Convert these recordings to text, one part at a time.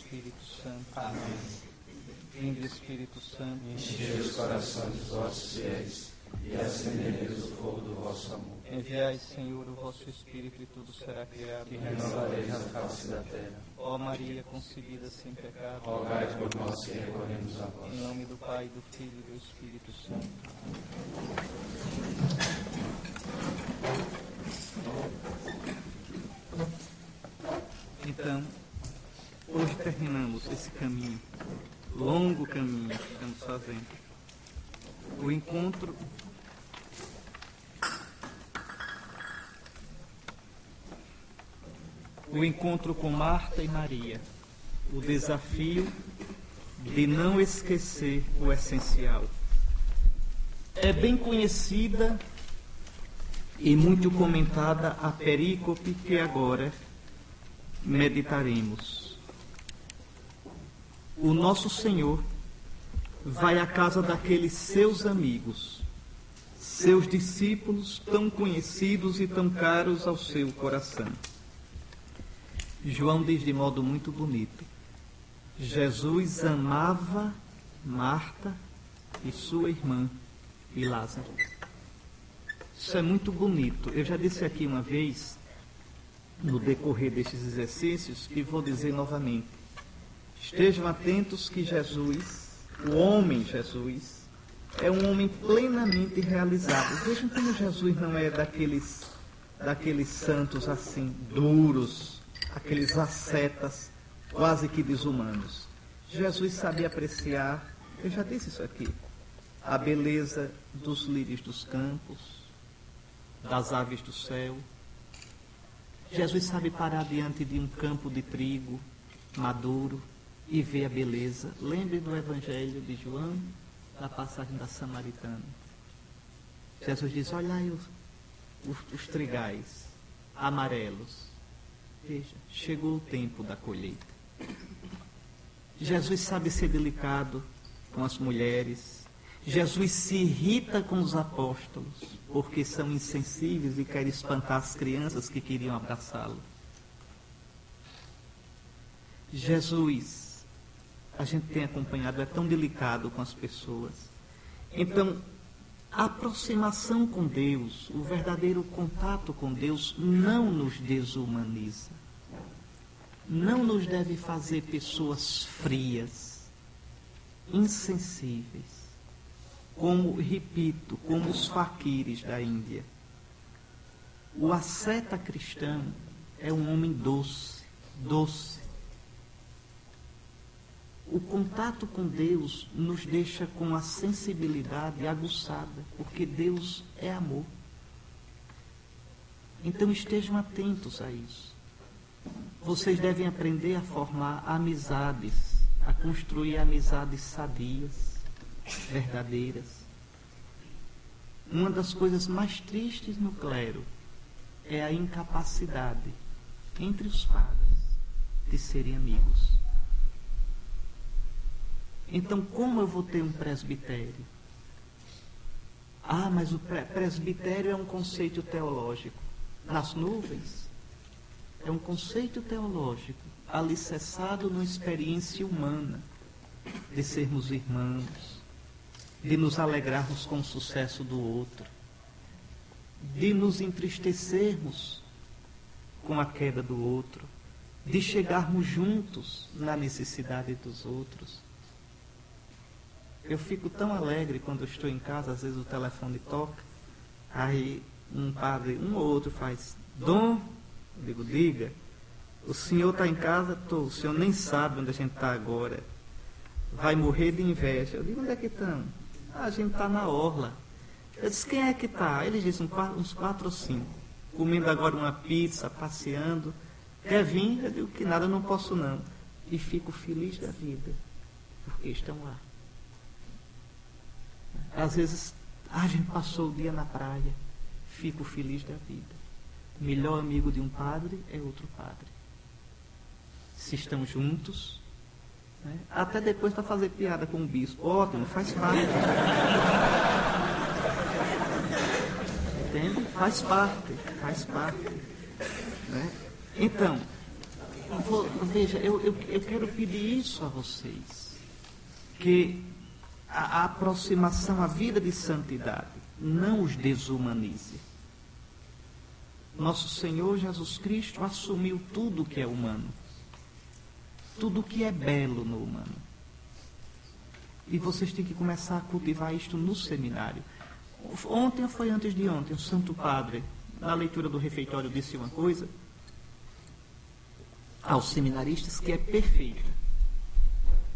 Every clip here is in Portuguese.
Espírito Santo. Amém. Vinde, Espírito Santo. Enchei os corações dos vossos fiéis e acendei-lhes o fogo do vosso amor. Enviai, Senhor, o vosso Espírito e tudo será criado. E renovareis a face da terra. Ó Maria concebida sem pecado, Rogai por nós que recorremos a vós. em nome do Pai, do Filho e do Espírito Santo. Então, hoje terminamos esse caminho, longo caminho que estamos fazendo. O encontro com Marta e Maria, o desafio de não esquecer o essencial. É bem conhecida e muito comentada a perícope que agora meditaremos. O nosso Senhor vai à casa daqueles seus amigos, seus discípulos tão conhecidos e tão caros ao seu coração. João diz de modo muito bonito: Jesus amava Marta e sua irmã e Lázaro. Isso é muito bonito. Eu já disse aqui uma vez, no decorrer destes exercícios, e vou dizer novamente. Estejam atentos que Jesus, o homem Jesus, é um homem plenamente realizado. Vejam como Jesus não é daqueles santos assim, duros, aqueles ascetas quase que desumanos. Jesus sabia apreciar, eu já disse isso aqui, a beleza dos lírios dos campos, das aves do céu. Jesus sabe parar diante de um campo de trigo maduro e ver a beleza. Lembre do Evangelho de João, da passagem da Samaritana. Jesus diz: olhai os trigais amarelos. Veja, chegou o tempo da colheita. Jesus sabe ser delicado com as mulheres. Jesus se irrita com os apóstolos, porque são insensíveis e querem espantar as crianças que queriam abraçá-lo. Jesus, a gente tem acompanhado, é tão delicado com as pessoas. Então, a aproximação com Deus, o verdadeiro contato com Deus, não nos desumaniza. Não nos deve fazer pessoas frias, insensíveis, como, repito, como os faquires da Índia. O asceta cristão é um homem doce, doce. O contato com Deus nos deixa com a sensibilidade aguçada, porque Deus é amor. Então estejam atentos a isso. Vocês devem aprender a formar amizades, a construir amizades sadias, verdadeiras. Uma das coisas mais tristes no clero é a incapacidade entre os padres de serem amigos. Então, como eu vou ter um presbitério? Ah, mas o presbitério é um conceito teológico. Nas nuvens, é um conceito teológico alicerçado numa experiência humana de sermos irmãos, de nos alegrarmos com o sucesso do outro, de nos entristecermos com a queda do outro, de chegarmos juntos na necessidade dos outros. Eu fico tão alegre quando eu estou em casa, às vezes o telefone toca, aí um padre, um ou outro faz: Dom, eu digo: diga, o senhor está em casa? Estou. O senhor nem sabe onde a gente está agora, vai morrer de inveja. Eu digo: onde é que estão? Ah, a gente está na orla. Eu disse: quem é que está? Eles dizem: uns 4 ou 5, comendo agora uma pizza, passeando. Quer vir? Eu digo que nada, eu não posso não. E fico feliz da vida, porque estão lá. Às vezes, a gente passou o dia na praia, fico feliz da vida. O melhor amigo de um padre é outro padre. Se estão juntos, né? Até depois para fazer piada com o bispo, ótimo, faz parte. Entende? Faz parte. Né? Então, Veja, eu quero pedir isso a vocês, que a aproximação à vida de santidade não os desumanize. Nosso Senhor Jesus Cristo assumiu tudo o que é humano, tudo o que é belo no humano. E vocês têm que começar a cultivar isto no seminário. Ontem ou foi antes de ontem, o Santo Padre, na leitura do refeitório, disse uma coisa aos seminaristas que é perfeita.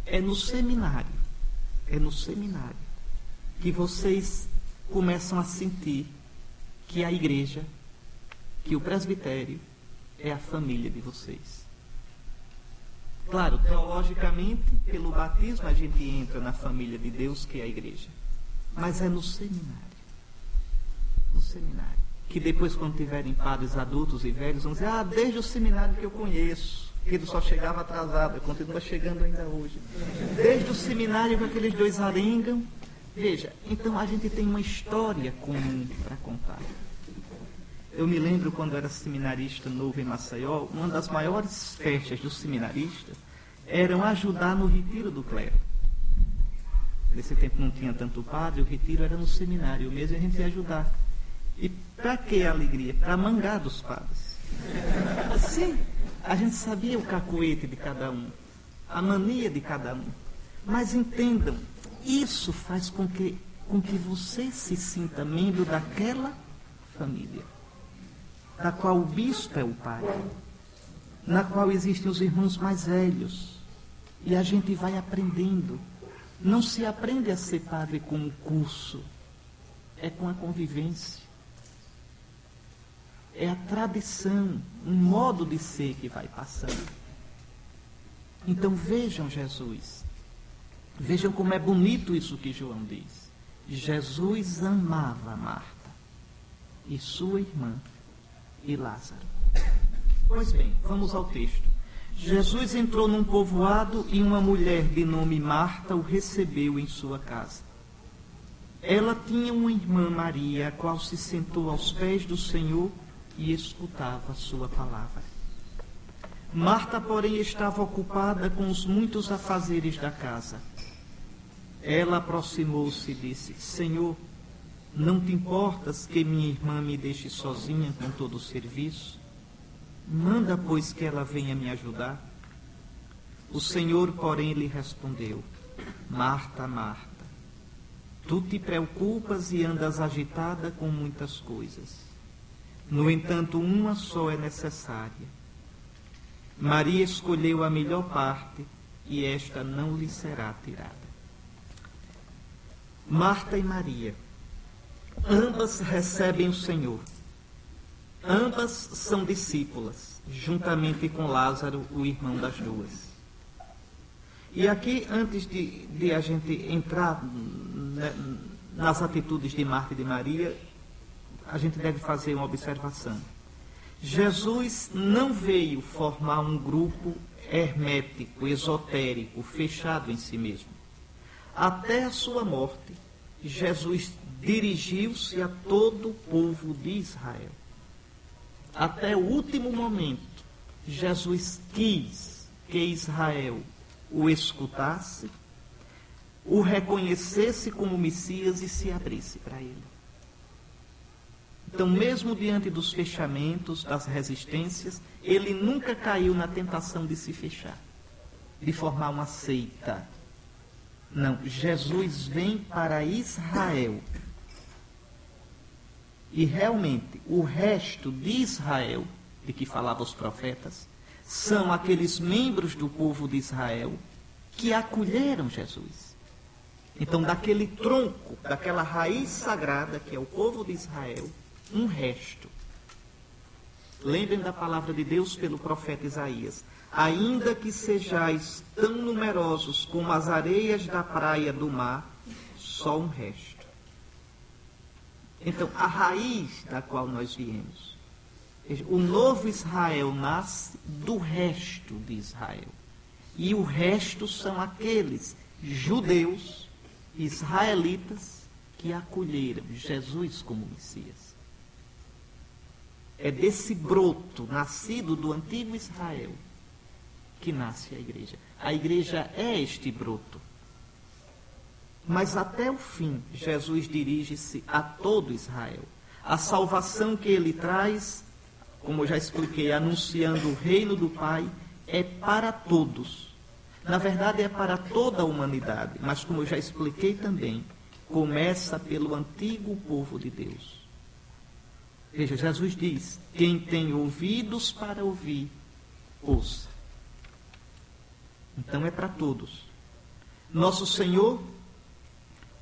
É no seminário que vocês começam a sentir que a igreja, que o presbitério é a família de vocês. Claro, teologicamente, pelo batismo a gente entra na família de Deus, que é a igreja. Mas é no seminário. No seminário. Que depois, quando tiverem padres adultos e velhos, vão dizer, desde o seminário que eu conheço, que ele só chegava atrasado, continua chegando ainda hoje. Desde o seminário que aqueles dois arengam. Veja, então a gente tem uma história comum para contar. Eu me lembro quando era seminarista novo em Maceió, uma das maiores festas dos seminaristas eram ajudar no retiro do clero. Nesse tempo não tinha tanto padre, o retiro era no seminário mesmo, e a gente ia ajudar. E para que alegria? Para mangar dos padres. Sim, a gente sabia o cacuete de cada um, a mania de cada um. Mas entendam, isso faz com que você se sinta membro daquela família, da qual o bispo é o pai, na qual existem os irmãos mais velhos. E a gente vai aprendendo. Não se aprende a ser padre com um curso, é com a convivência. É a tradição, um modo de ser que vai passando. Então vejam Jesus. Vejam como é bonito isso que João diz. Jesus amava Marta e sua irmã e Lázaro. Pois bem, vamos ao texto. Jesus entrou num povoado e uma mulher de nome Marta o recebeu em sua casa. Ela tinha uma irmã Maria, a qual se sentou aos pés do Senhor e escutava a sua palavra. Marta, porém, estava ocupada com os muitos afazeres da casa. Ela aproximou-se e disse, Senhor, não te importas que minha irmã me deixe sozinha com todo o serviço? Manda, pois, que ela venha me ajudar. O Senhor, porém, lhe respondeu, Marta, Marta, tu te preocupas e andas agitada com muitas coisas. No entanto, uma só é necessária. Maria escolheu a melhor parte e esta não lhe será tirada. Marta e Maria, ambas recebem o Senhor. Ambas são discípulas, juntamente com Lázaro, o irmão das duas. E aqui, antes de a gente entrar nas atitudes de Marta e de Maria, a gente deve fazer uma observação. Jesus não veio formar um grupo hermético, esotérico, fechado em si mesmo. Até a sua morte, Jesus dirigiu-se a todo o povo de Israel. Até o último momento, Jesus quis que Israel o escutasse, o reconhecesse como Messias e se abrisse para ele. Então, mesmo diante dos fechamentos, das resistências, ele nunca caiu na tentação de se fechar, de formar uma seita. Não, Jesus vem para Israel. E realmente, o resto de Israel, de que falavam os profetas, são aqueles membros do povo de Israel que acolheram Jesus. Então, daquele tronco, daquela raiz sagrada que é o povo de Israel, um resto. Lembrem da palavra de Deus pelo profeta Isaías. Ainda que sejais tão numerosos como as areias da praia do mar, só um resto. Então, a raiz da qual nós viemos. O novo Israel nasce do resto de Israel. E o resto são aqueles judeus, israelitas, que acolheram Jesus como Messias. É desse broto, nascido do antigo Israel, que nasce a igreja. A igreja é este broto. Mas até o fim, Jesus dirige-se a todo Israel. A salvação que ele traz, como eu já expliquei, anunciando o reino do Pai, é para todos. Na verdade, é para toda a humanidade. Mas, como eu já expliquei também, começa pelo antigo povo de Deus. Veja, Jesus diz: quem tem ouvidos para ouvir, ouça. Então é para todos. Nosso Senhor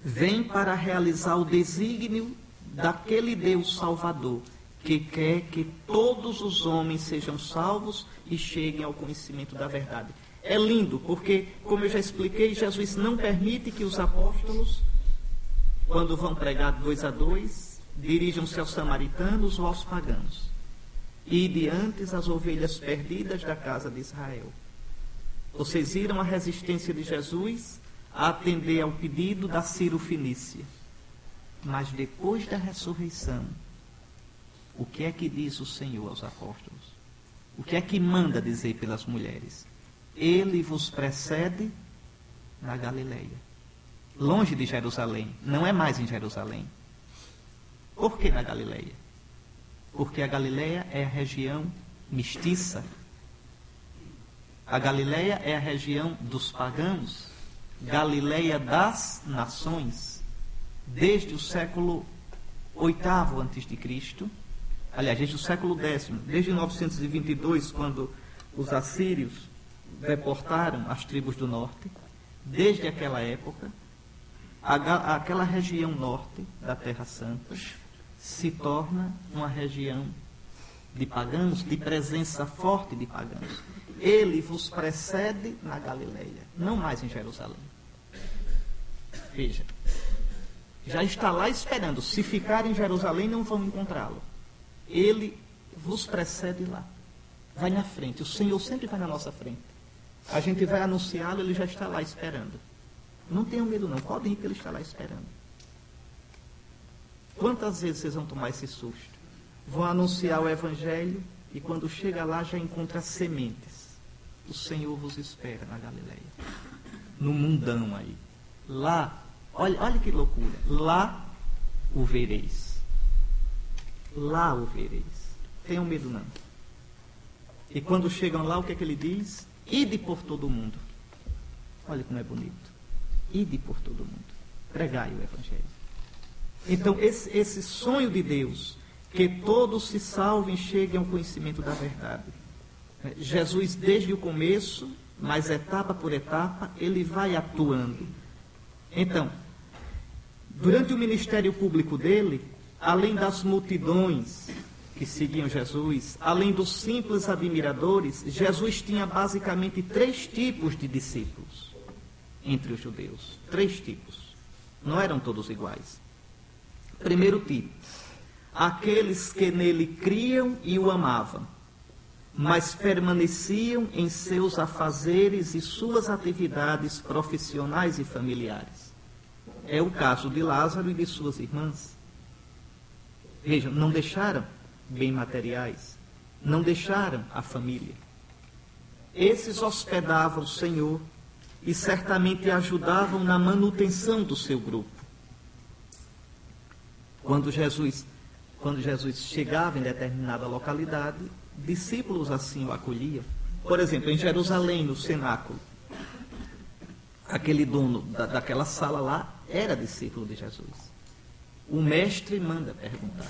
vem para realizar o desígnio daquele Deus Salvador, que quer que todos os homens sejam salvos e cheguem ao conhecimento da verdade. É lindo, porque, como eu já expliquei, Jesus não permite que os apóstolos, quando vão pregar 2 a 2, dirijam-se aos samaritanos ou aos pagãos. E diante as ovelhas perdidas da casa de Israel. Vocês viram a resistência de Jesus a atender ao pedido da Ciro-Fenícia. Mas depois da ressurreição, o que é que diz o Senhor aos apóstolos? O que é que manda dizer pelas mulheres? Ele vos precede na Galileia. Longe de Jerusalém, não é mais em Jerusalém. Por que na Galileia? Porque a Galileia é a região mestiça. A Galileia é a região dos pagãos. Galileia das nações. Desde o século VIII a.C., aliás, desde o século X, desde 922, quando os assírios deportaram as tribos do norte, desde aquela época, aquela região norte da Terra Santa se torna uma região de pagãos, de presença forte de pagãos. Ele vos precede na Galileia, não mais em Jerusalém. Veja, já está lá esperando. Se ficar em Jerusalém, não vão encontrá-lo. Ele vos precede lá. Vai na frente. O Senhor sempre vai na nossa frente. A gente vai anunciá-lo, ele já está lá esperando. Não tenham medo não, podem ir que ele está lá esperando. Quantas vezes vocês vão tomar esse susto? Vão anunciar o Evangelho e quando chega lá já encontra sementes. O Senhor vos espera na Galileia. No mundão aí. Lá, olha que loucura. Lá o vereis. Lá o vereis. Tenham medo não. E quando chegam lá, o que é que ele diz? Ide por todo o mundo. Olha como é bonito. Ide por todo o mundo. Pregai o Evangelho. Então, esse sonho de Deus, que todos se salvem e cheguem ao conhecimento da verdade. Jesus, desde o começo, mas etapa por etapa, ele vai atuando. Então, durante o ministério público dele, além das multidões que seguiam Jesus, além dos simples admiradores, Jesus tinha basicamente 3 tipos de discípulos entre os judeus. 3 tipos. Não eram todos iguais. Primeiro tipo, aqueles que nele criam e o amavam, mas permaneciam em seus afazeres e suas atividades profissionais e familiares. É o caso de Lázaro e de suas irmãs. Vejam, não deixaram bens materiais, não deixaram a família. Esses hospedavam o Senhor e certamente ajudavam na manutenção do seu grupo. Quando Jesus chegava em determinada localidade, discípulos assim o acolhiam. Por exemplo, em Jerusalém, no cenáculo, aquele dono daquela sala lá era discípulo de Jesus. O mestre manda perguntar: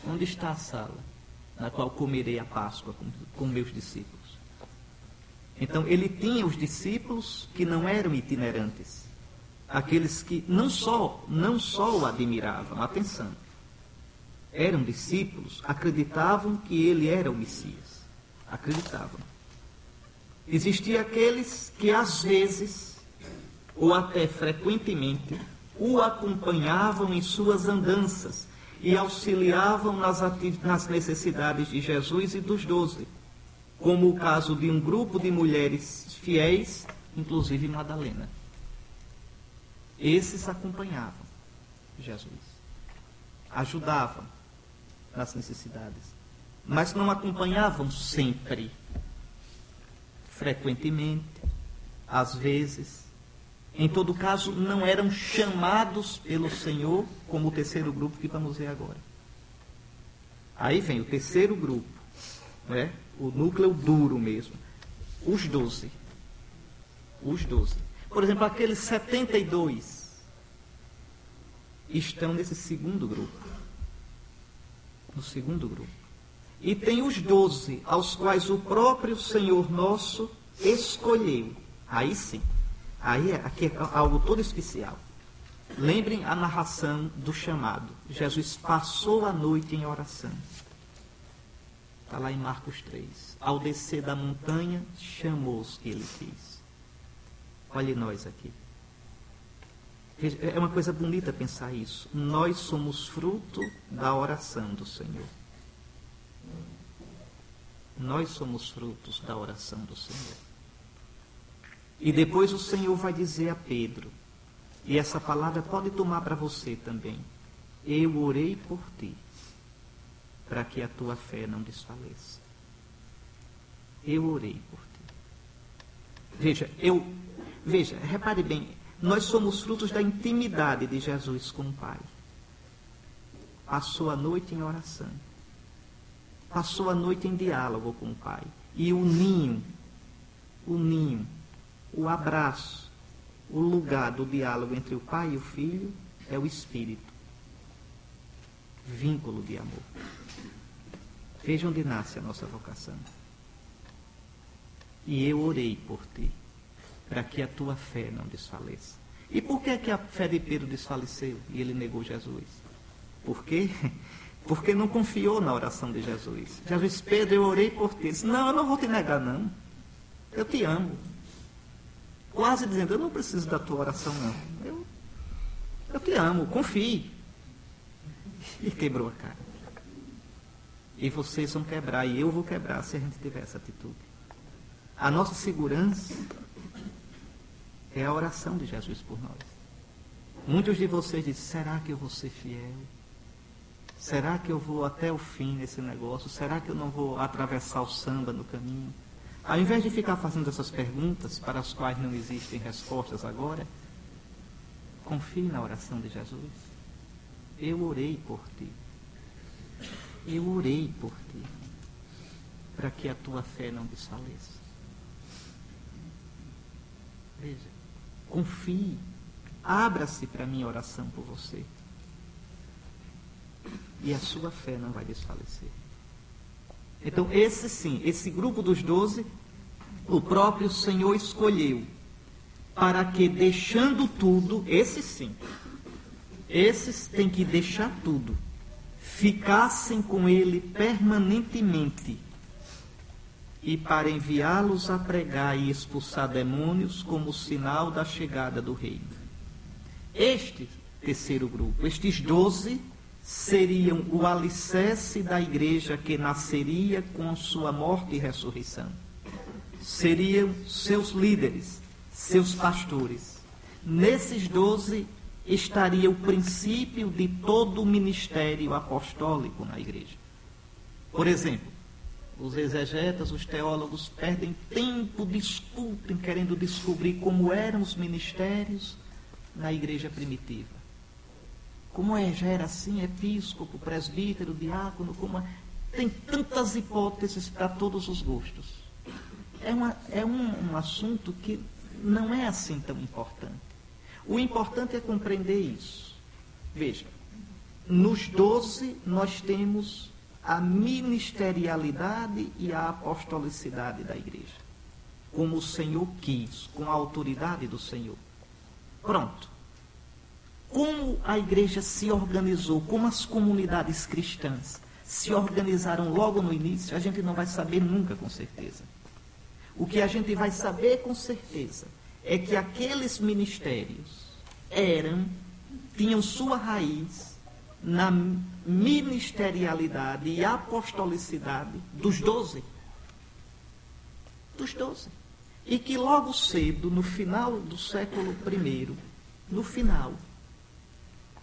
onde está a sala na qual comerei a Páscoa com meus discípulos? Então, ele tinha os discípulos que não eram itinerantes. Aqueles que não só o admiravam, atenção, eram discípulos, acreditavam que ele era o Messias. Acreditavam. Existiam aqueles que às vezes, ou até frequentemente, o acompanhavam em suas andanças e auxiliavam nas necessidades de Jesus e dos 12, como o caso de um grupo de mulheres fiéis, inclusive Madalena. Esses acompanhavam Jesus, ajudavam nas necessidades, mas não acompanhavam sempre. frequentemente, às vezes. Em todo caso, não eram chamados pelo Senhor, como o terceiro grupo que vamos ver agora. Aí vem o terceiro grupo, não é? O núcleo duro mesmo. Os 12. Os 12. Por exemplo, aqueles 72 estão nesse segundo grupo. No segundo grupo. E tem os 12, aos quais o próprio Senhor nosso escolheu. Aí sim. Aí aqui é algo todo especial. Lembrem a narração do chamado. Jesus passou a noite em oração. Está lá em Marcos 3. Ao descer da montanha, chamou os que ele quis. Olhe nós aqui. É uma coisa bonita pensar isso. Nós somos fruto da oração do Senhor. Nós somos frutos da oração do Senhor. E depois o Senhor vai dizer a Pedro, e essa palavra pode tomar para você também: eu orei por ti, para que a tua fé não desfaleça. Eu orei por ti. Veja, repare bem, nós somos frutos da intimidade de Jesus com o Pai. Passou a noite em oração. Passou a noite em diálogo com o Pai. E o ninho, o abraço, o lugar do diálogo entre o Pai e o Filho é o Espírito. Vínculo de amor. Veja onde nasce a nossa vocação. E eu orei por ti, para que a tua fé não desfaleça. E por que a fé de Pedro desfaleceu e ele negou Jesus? Por quê? Porque não confiou na oração de Jesus. Jesus: Pedro, eu orei por ti. Ele disse: não, eu não vou te negar, não. Eu te amo. Quase dizendo: eu não preciso da tua oração, não. Eu te amo, confie. E quebrou a cara. E vocês vão quebrar, e eu vou quebrar, se a gente tiver essa atitude. A nossa segurança é a oração de Jesus por nós. Muitos de vocês dizem: será que eu vou ser fiel? Será que eu vou até o fim nesse negócio? Será que eu não vou atravessar o samba no caminho? Ao invés de ficar fazendo essas perguntas para as quais não existem respostas agora, confie na oração de Jesus. Eu orei por ti. Eu orei por ti, para que a tua fé não desfaleça. Veja, confie, abra-se para a minha oração por você. E a sua fé não vai desfalecer. Então, esse sim, esse grupo dos 12, o próprio Senhor escolheu, para que, deixando tudo, esses sim, esses têm que deixar tudo, ficassem com ele permanentemente, e para enviá-los a pregar e expulsar demônios como sinal da chegada do reino. Este terceiro grupo, estes 12, seriam o alicerce da igreja que nasceria com sua morte e ressurreição. Seriam seus líderes, seus pastores. Nesses 12 estaria o princípio de todo o ministério apostólico na igreja. Por exemplo, os exegetas, os teólogos perdem tempo, discutem, querendo descobrir como eram os ministérios na igreja primitiva. Como já era assim, episcopo, presbítero, diácono, tem tantas hipóteses para todos os gostos. É um assunto que não é assim tão importante. O importante é compreender isso. Veja, nos 12 nós temos a ministerialidade e a apostolicidade da igreja, como o Senhor quis, com a autoridade do Senhor. Pronto. Como a igreja se organizou, como as comunidades cristãs se organizaram logo no início, a gente não vai saber nunca com certeza. O que a gente vai saber com certeza é que aqueles ministérios tinham sua raiz na ministerialidade e apostolicidade dos 12. Dos 12. E que logo cedo, no final do século I, no final,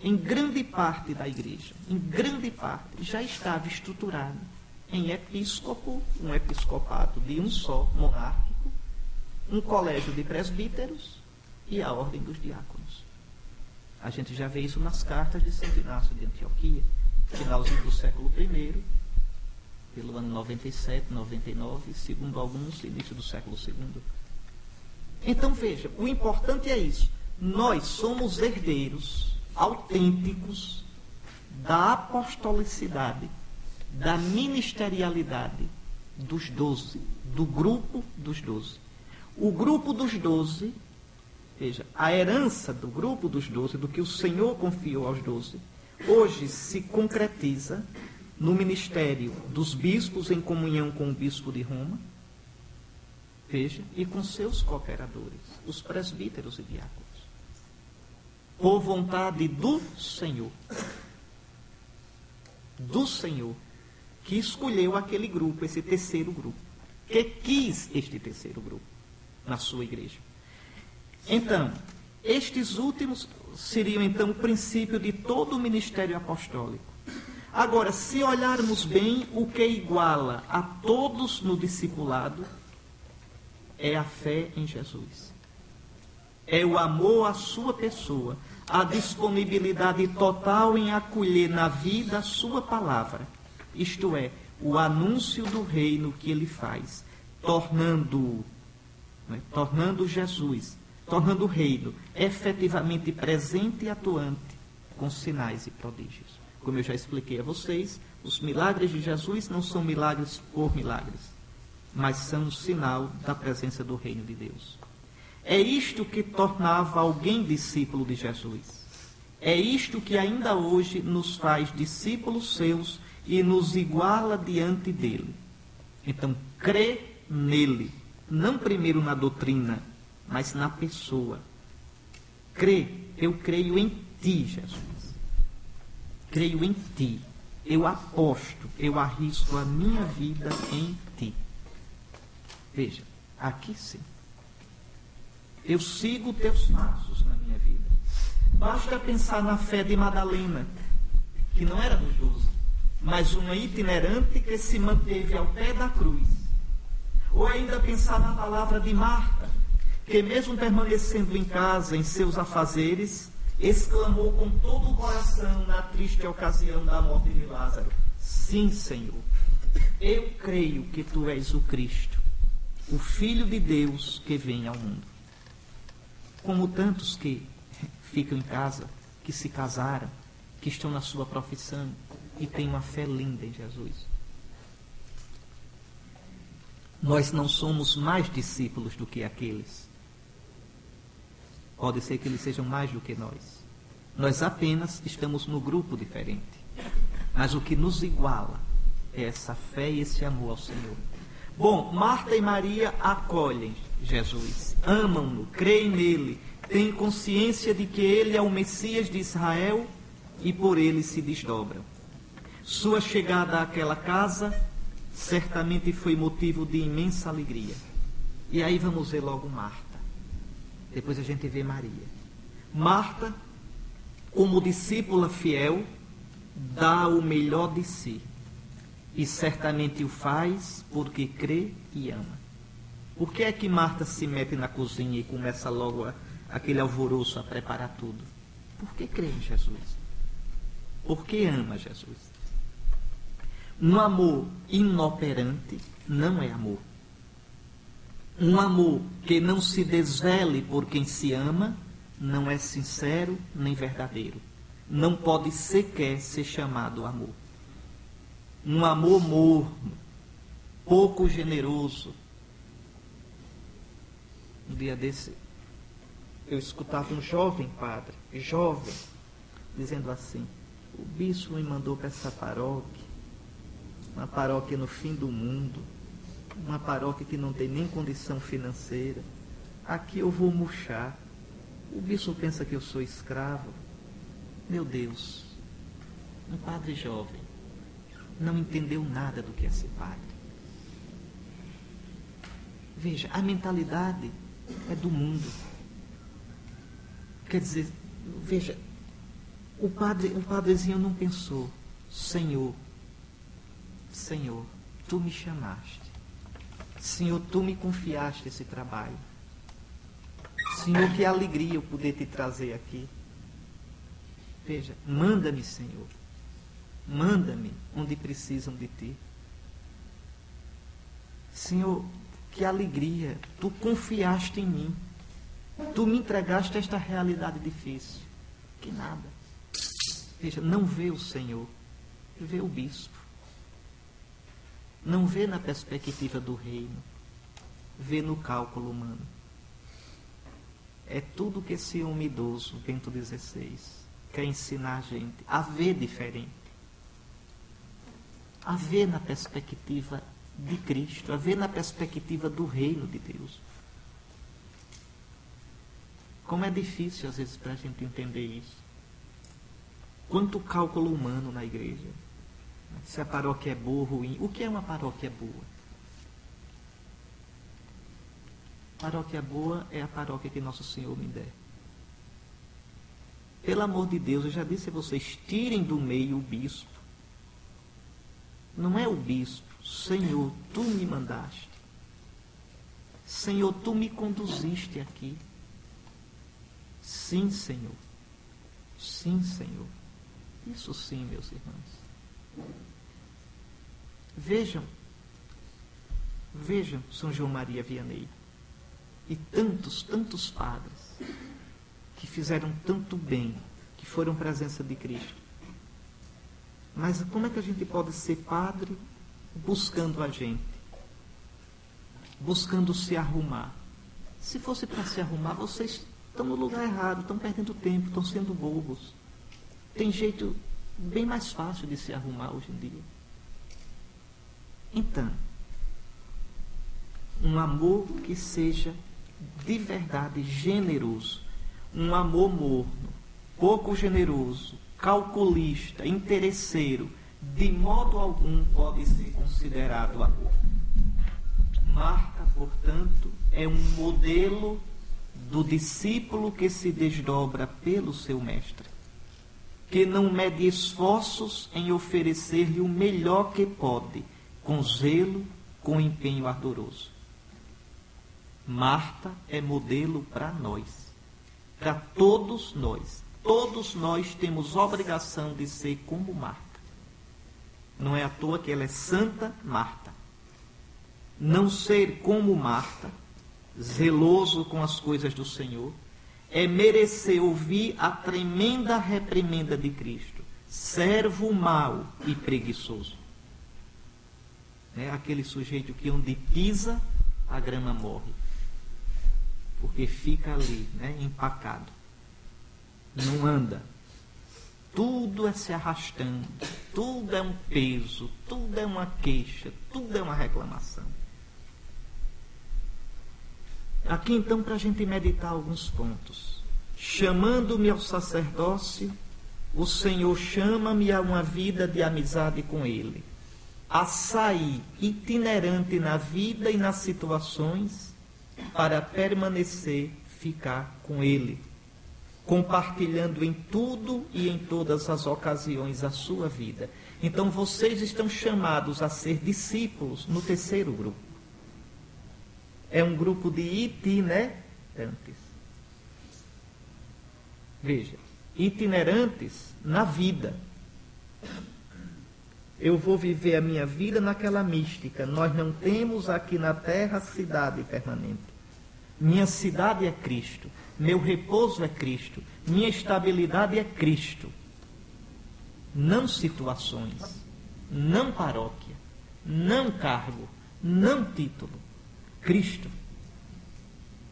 em grande parte da igreja, já estava estruturado em episcopo, um episcopado de um só monárquico, um colégio de presbíteros e a ordem dos diáconos. A gente já vê isso nas cartas de Santo Inácio de Antioquia, finalzinho do século I, pelo ano 97, 99, segundo alguns, início do século II. Então veja, o importante é isso. Nós somos herdeiros autênticos da apostolicidade, da ministerialidade dos 12, do grupo dos 12. O grupo dos 12, veja, a herança do grupo dos 12, do que o Senhor confiou aos 12, hoje se concretiza no ministério dos bispos em comunhão com o bispo de Roma, veja, e com seus cooperadores, os presbíteros e diáconos, por vontade do Senhor, que escolheu aquele grupo, esse terceiro grupo, que quis este terceiro grupo na sua igreja. Então, estes últimos seriam então o princípio de todo o ministério apostólico. Agora, se olharmos bem, o que iguala a todos no discipulado é a fé em Jesus. É o amor à sua pessoa, a disponibilidade total em acolher na vida a sua palavra, isto é, o anúncio do reino que ele faz, tornando Jesus, tornando o reino efetivamente presente e atuante com sinais e prodígios. Como eu já expliquei a vocês, os milagres de Jesus não são milagres por milagres, mas são um sinal da presença do reino de Deus. É isto que tornava alguém discípulo de Jesus. É isto que ainda hoje nos faz discípulos seus e nos iguala diante dele. Então, crê nele, não primeiro na doutrina, mas na pessoa. Crê, eu creio em ti, Jesus. Creio em ti. Eu aposto, eu arrisco a minha vida em ti. Veja, aqui sim. Eu sigo teus passos na minha vida. Basta pensar na fé de Madalena, que não era dos 12, mas uma itinerante que se manteve ao pé da cruz. Ou ainda pensar na palavra de Marta, que mesmo permanecendo em casa, em seus afazeres, exclamou com todo o coração na triste ocasião da morte de Lázaro: sim, Senhor, eu creio que tu és o Cristo, o Filho de Deus que vem ao mundo. Como tantos que ficam em casa, que se casaram, que estão na sua profissão e têm uma fé linda em Jesus. Nós não somos mais discípulos do que aqueles. Pode ser que eles sejam mais do que nós. Nós apenas estamos no grupo diferente. Mas o que nos iguala é essa fé e esse amor ao Senhor. Bom, Marta e Maria acolhem Jesus, amam-no, creem nele, têm consciência de que ele é o Messias de Israel e por ele se desdobram. Sua chegada àquela casa certamente foi motivo de imensa alegria. E aí vamos ver logo Marta. Depois a gente vê Maria. Marta, como discípula fiel, dá o melhor de si. E certamente o faz porque crê e ama. Por que é que Marta se mete na cozinha e começa logo aquele alvoroço a preparar tudo? Porque crê em Jesus. Porque ama Jesus. Um amor inoperante não é amor. Um amor que não se desvele por quem se ama não é sincero nem verdadeiro. Não pode sequer ser chamado amor. Um amor morno, pouco generoso. Um dia desse, eu escutava um jovem padre, dizendo assim: o bispo me mandou para essa paróquia, uma paróquia no fim do mundo, uma paróquia que não tem nem condição financeira. Aqui eu vou murchar. O bispo pensa que eu sou escravo. Meu Deus, um padre jovem não entendeu nada do que é ser padre. Veja, a mentalidade é do mundo. Quer dizer, veja, o padrezinho não pensou: Senhor, tu me chamaste. Senhor, tu me confiaste esse trabalho. Senhor, que alegria eu poder te trazer aqui. Veja, manda-me, Senhor. Manda-me onde precisam de ti. Senhor, que alegria. Tu confiaste em mim. Tu me entregaste esta realidade difícil. Que nada. Veja, não vê o Senhor, vê o bispo. Não vê na perspectiva do reino, vê no cálculo humano. É tudo que esse homem idoso, Bento XVI, quer ensinar a gente a ver diferente. A ver na perspectiva de Cristo, a ver na perspectiva do reino de Deus. Como é difícil às vezes para a gente entender isso. Quanto cálculo humano na igreja. Se a paróquia é boa ou ruim. O que é uma paróquia boa? Paróquia boa é a paróquia que Nosso Senhor me der. Pelo amor de Deus, eu já disse a vocês, tirem do meio o bispo. Não é o bispo. Senhor, tu me mandaste. Senhor, tu me conduziste aqui. Sim, Senhor. Sim, Senhor. Isso sim, meus irmãos. Vejam São João Maria Vianney e tantos padres que fizeram tanto bem, que foram presença de Cristo. Mas como é que a gente pode ser padre buscando a gente? Buscando se arrumar. Se fosse para se arrumar, vocês estão no lugar errado, estão perdendo tempo, estão sendo bobos. Tem jeito bem mais fácil de se arrumar hoje em dia. Então, um amor que seja de verdade generoso, um amor morno, pouco generoso, calculista, interesseiro, de modo algum pode ser considerado amor. Marta, portanto, é um modelo do discípulo que se desdobra pelo seu mestre, que não mede esforços em oferecer-lhe o melhor que pode, com zelo, com empenho ardoroso. Marta é modelo para nós, para todos nós. Todos nós temos obrigação de ser como Marta. Não é à toa que ela é Santa Marta. Não ser como Marta, zeloso com as coisas do Senhor, é merecer ouvir a tremenda reprimenda de Cristo. Servo mau e preguiçoso. É aquele sujeito que onde pisa, a grama morre. Porque fica ali, empacado. Não anda. Tudo é se arrastando. Tudo é um peso. Tudo é uma queixa. Tudo é uma reclamação. Aqui então, para a gente meditar alguns pontos. Chamando-me ao sacerdócio, o Senhor chama-me a uma vida de amizade com Ele. A sair itinerante na vida e nas situações para permanecer, ficar com Ele, compartilhando em tudo e em todas as ocasiões a sua vida. Então vocês estão chamados a ser discípulos no terceiro grupo. É um grupo de itinerantes. Veja, itinerantes na vida. Eu vou viver a minha vida naquela mística. Nós não temos aqui na terra cidade permanente. Minha cidade é Cristo. Meu repouso é Cristo. Minha estabilidade é Cristo. Não situações, não paróquia, não cargo, não título. Cristo.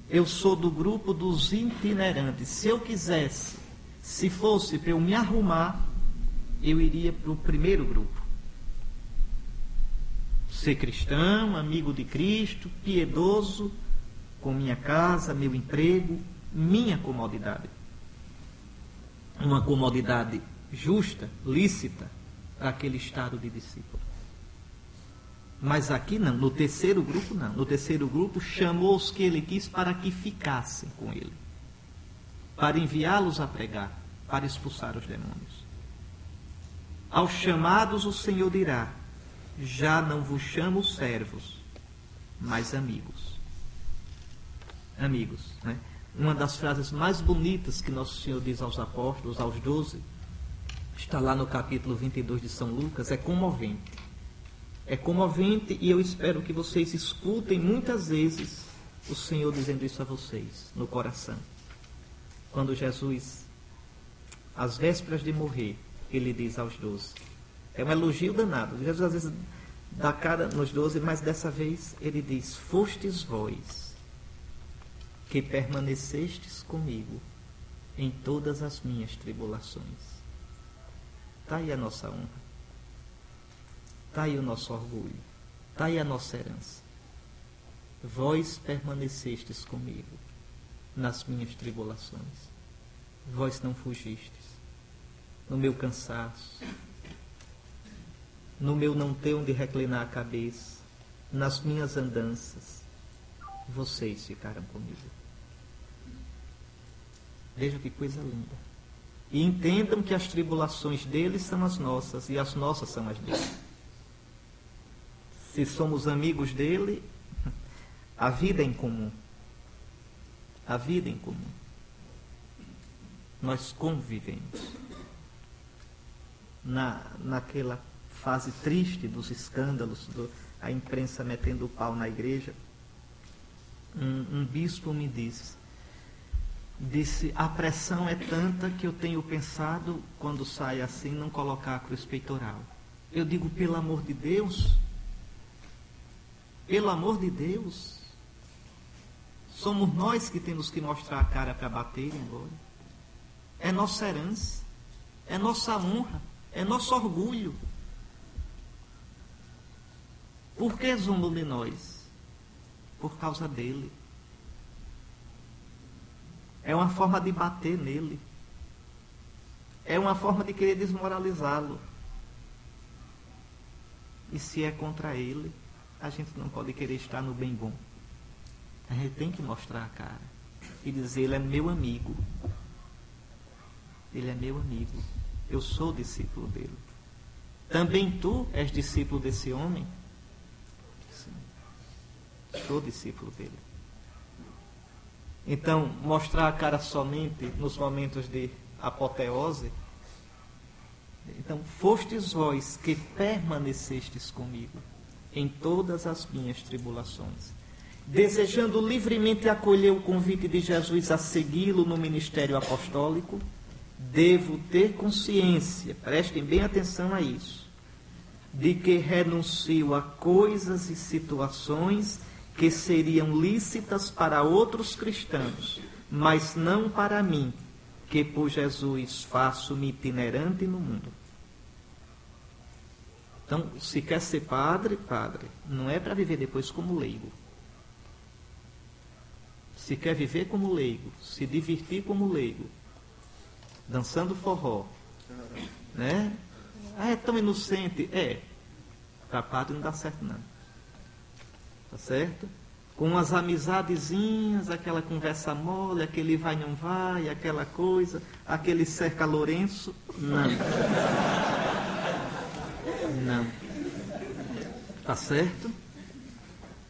Eu sou do grupo dos itinerantes. Se eu quisesse, se fosse para eu me arrumar, eu iria para o primeiro grupo. Ser cristão, amigo de Cristo, piedoso, com minha casa, meu emprego, minha comodidade. Uma comodidade justa, lícita, para aquele estado de discípulo. Mas aqui não, no terceiro grupo não. No terceiro grupo chamou os que ele quis para que ficassem com ele. Para enviá-los a pregar, para expulsar os demônios. Aos chamados o Senhor dirá: já não vos chamo servos, mas amigos. Amigos, né? uma das frases mais bonitas que Nosso Senhor diz aos apóstolos, aos 12, está lá no capítulo 22 de São Lucas, é comovente. É comovente e eu espero que vocês escutem muitas vezes o Senhor dizendo isso a vocês, no coração. Quando Jesus, às vésperas de morrer, ele diz aos 12. É um elogio danado. Jesus às vezes dá cara nos 12, mas dessa vez ele diz: fostes vós que permanecestes comigo em todas as minhas tribulações. Está aí a nossa honra. Está aí o nosso orgulho. Está aí a nossa herança. Vós permanecestes comigo nas minhas tribulações. Vós não fugistes. No meu cansaço, no meu não ter onde reclinar a cabeça, nas minhas andanças, vocês ficaram comigo. Vejam que coisa linda. E entendam que as tribulações deles são as nossas e as nossas são as dele. Se somos amigos dele, a vida é em comum. A vida é em comum. Nós convivemos. Naquela fase triste dos escândalos, a imprensa metendo o pau na igreja, um bispo me disse, a pressão é tanta que eu tenho pensado, quando sai assim, não colocar a cruz peitoral. Eu digo, pelo amor de Deus, somos nós que temos que mostrar a cara para baterem agora. É nossa herança, é nossa honra, é nosso orgulho. Por que zombam de nós? Por causa dele. É uma forma de bater nele. É uma forma de querer desmoralizá-lo. E se é contra ele, a gente não pode querer estar no bem bom. A gente tem que mostrar a cara e dizer: ele é meu amigo. Ele é meu amigo. Eu sou discípulo dele. Também tu és discípulo desse homem? Sim. Sou discípulo dele. Então, mostrar a cara somente nos momentos de apoteose. Então, fostes vós que permanecestes comigo em todas as minhas tribulações, desejando livremente acolher o convite de Jesus a segui-lo no ministério apostólico. Devo ter consciência, prestem bem atenção a isso, de que renuncio a coisas e situações que seriam lícitas para outros cristãos, mas não para mim, que por Jesus faço-me itinerante no mundo. Então, se quer ser padre, não é para viver depois como leigo. Se quer viver como leigo, se divertir como leigo, dançando forró, né? É tão inocente. Para padre não dá certo não. Tá certo? Com umas amizadezinhas, aquela conversa mole, aquele vai não vai, aquela coisa, aquele cerca Lourenço, não. Não. Tá certo?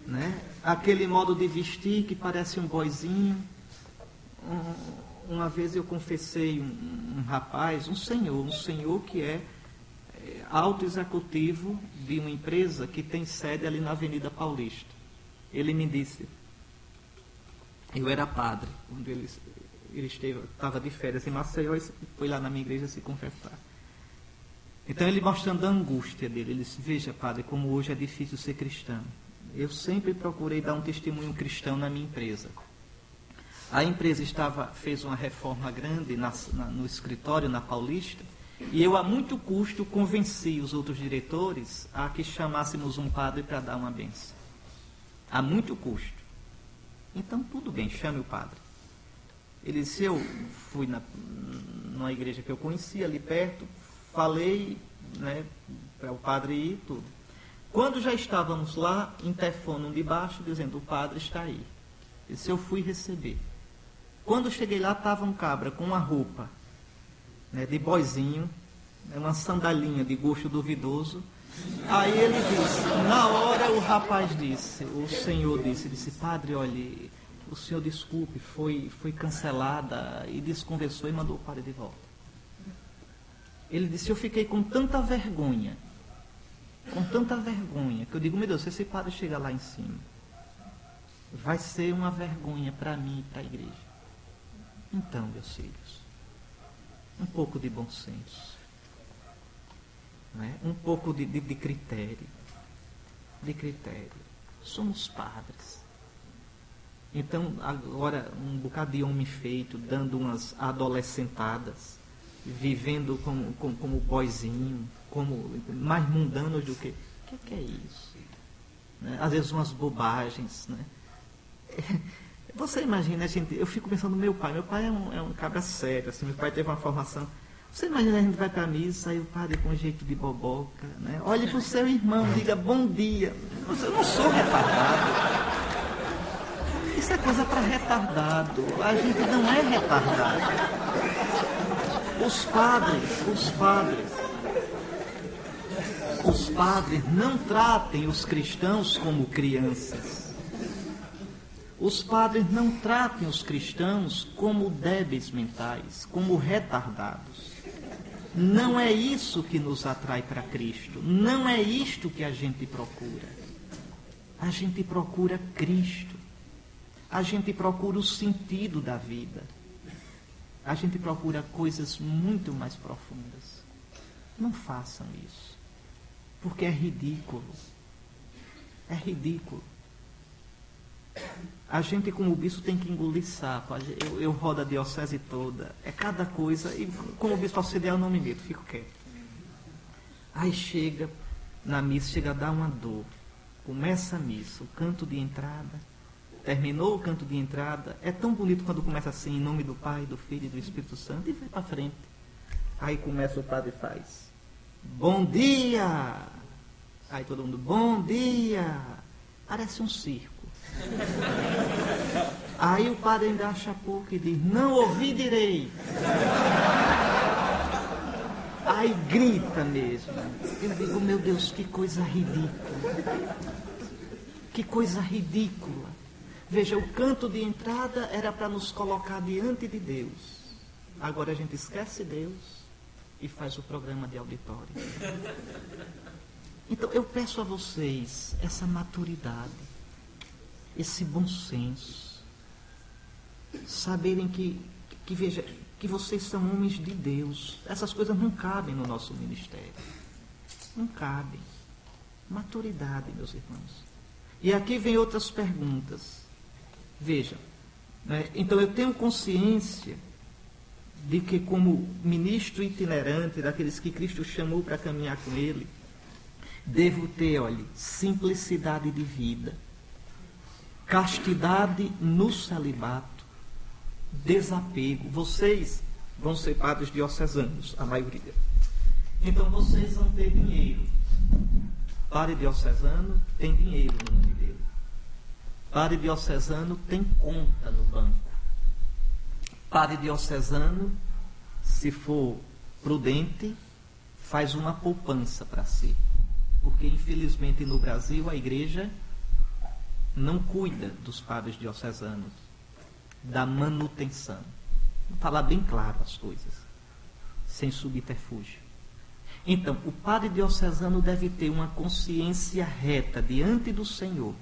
Né? Aquele modo de vestir que parece um boizinho. Uma vez eu confessei um rapaz, um senhor que é alto executivo de uma empresa que tem sede ali na Avenida Paulista. Ele me disse, eu era padre, quando ele estava de férias em Maceió e foi lá na minha igreja se confessar. Então ele mostrando a angústia dele, ele disse: veja, padre, como hoje é difícil ser cristão. Eu sempre procurei dar um testemunho cristão na minha empresa. A empresa fez uma reforma grande no escritório, na Paulista, e eu, a muito custo, convenci os outros diretores a que chamássemos um padre para dar uma bênção. A muito custo. Então, tudo bem, chame o padre. Ele disse: eu fui numa igreja que eu conhecia ali perto, falei, né, para o padre ir, tudo. Quando já estávamos lá, interfonam de baixo, dizendo: o padre está aí. Ele disse: eu fui receber. Quando cheguei lá, estava um cabra com uma roupa, né, de boizinho, uma sandalinha de gosto duvidoso. Aí ele disse, na hora o rapaz disse, o senhor disse, padre, olhe, o senhor desculpe, foi cancelada, e desconversou e mandou o padre de volta. Ele disse, eu fiquei com tanta vergonha, que eu digo, meu Deus, se esse padre chegar lá em cima, vai ser uma vergonha para mim e para a igreja. Então, meus filhos, um pouco de bom senso, né? Um pouco de critério, somos padres. Então, agora, um bocado de homem feito, dando umas adolescentadas, vivendo como boizinho, como mais mundanos do que... O que é isso? Né? Às vezes umas bobagens, né? Você imagina, gente, eu fico pensando no meu pai é um cabra sério, assim, meu pai teve uma formação. Você imagina, a gente vai para a missa e o padre com jeito de boboca, né? Olhe para o seu irmão, diga bom dia. Eu não sou retardado. Isso é coisa para retardado. A gente não é retardado. Os padres não tratem os cristãos como crianças. Os padres não tratem os cristãos como débeis mentais, como retardados. Não é isso que nos atrai para Cristo. Não é isto que a gente procura. A gente procura Cristo. A gente procura o sentido da vida. A gente procura coisas muito mais profundas. Não façam isso. Porque é ridículo. É ridículo. A gente, como bispo, tem que engolir sapo. Eu rodo a diocese toda. É cada coisa. E como bispo auxiliar, eu não me meto, fico quieto. Aí chega na missa, chega a dar uma dor. Começa a missa, o canto de entrada. Terminou o canto de entrada. É tão bonito quando começa assim, em nome do Pai, do Filho e do Espírito Santo. E vai para frente. Aí começa, o padre faz: bom dia! Aí todo mundo, bom dia! Parece um circo. Aí o padre ainda acha pouco e diz: não ouvi direito. Aí grita mesmo. Eu digo, meu Deus, que coisa ridícula. Que coisa ridícula. Veja, o canto de entrada era para nos colocar diante de Deus. Agora a gente esquece Deus e faz o programa de auditório. Então eu peço a vocês essa maturidade, esse bom senso, saberem veja, que vocês são homens de Deus. Essas coisas não cabem no nosso ministério. Não cabem. Maturidade, meus irmãos. E aqui vem outras perguntas. Veja, né? Então eu tenho consciência de que, como ministro itinerante, daqueles que Cristo chamou para caminhar com Ele, devo ter, olha, simplicidade de vida, castidade no celibato, desapego. Vocês vão ser padres diocesanos, a maioria. Então vocês vão ter dinheiro. Padre diocesano tem dinheiro no nome dele. Padre diocesano tem conta no banco. Padre diocesano, se for prudente, faz uma poupança para si. Porque, infelizmente, no Brasil, a igreja não cuida dos padres diocesanos, da manutenção. Vou falar bem claro as coisas, sem subterfúgio. Então, o padre diocesano deve ter uma consciência reta diante do Senhor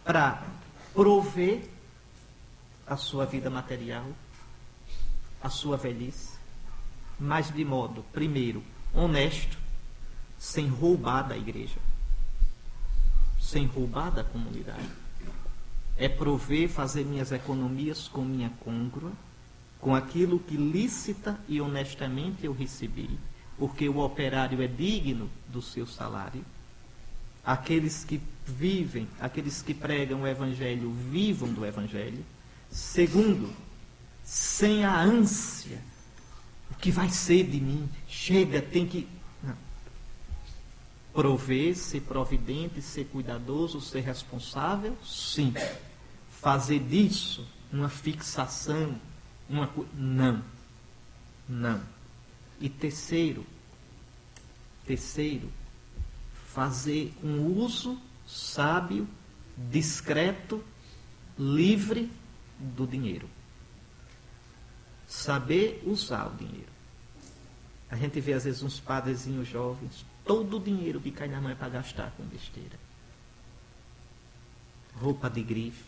para prover a sua vida material, a sua velhice, mas de modo, primeiro, honesto, sem roubar da igreja, sem roubar da comunidade. É prover, fazer minhas economias com minha côngrua, com aquilo que lícita e honestamente eu recebi, porque o operário é digno do seu salário. Aqueles que vivem, aqueles que pregam o Evangelho, vivam do Evangelho. Segundo, sem a ânsia, o que vai ser de mim? Chega, tem que... Não. Prover, ser providente, ser cuidadoso, ser responsável, sim. Fazer disso uma fixação, não. Não. E terceiro, fazer um uso sábio, discreto livre do dinheiro. Saber usar o dinheiro. A gente vê às vezes uns padrezinhos jovens, todo o dinheiro que cai na mão é para gastar com besteira. Roupa de grife.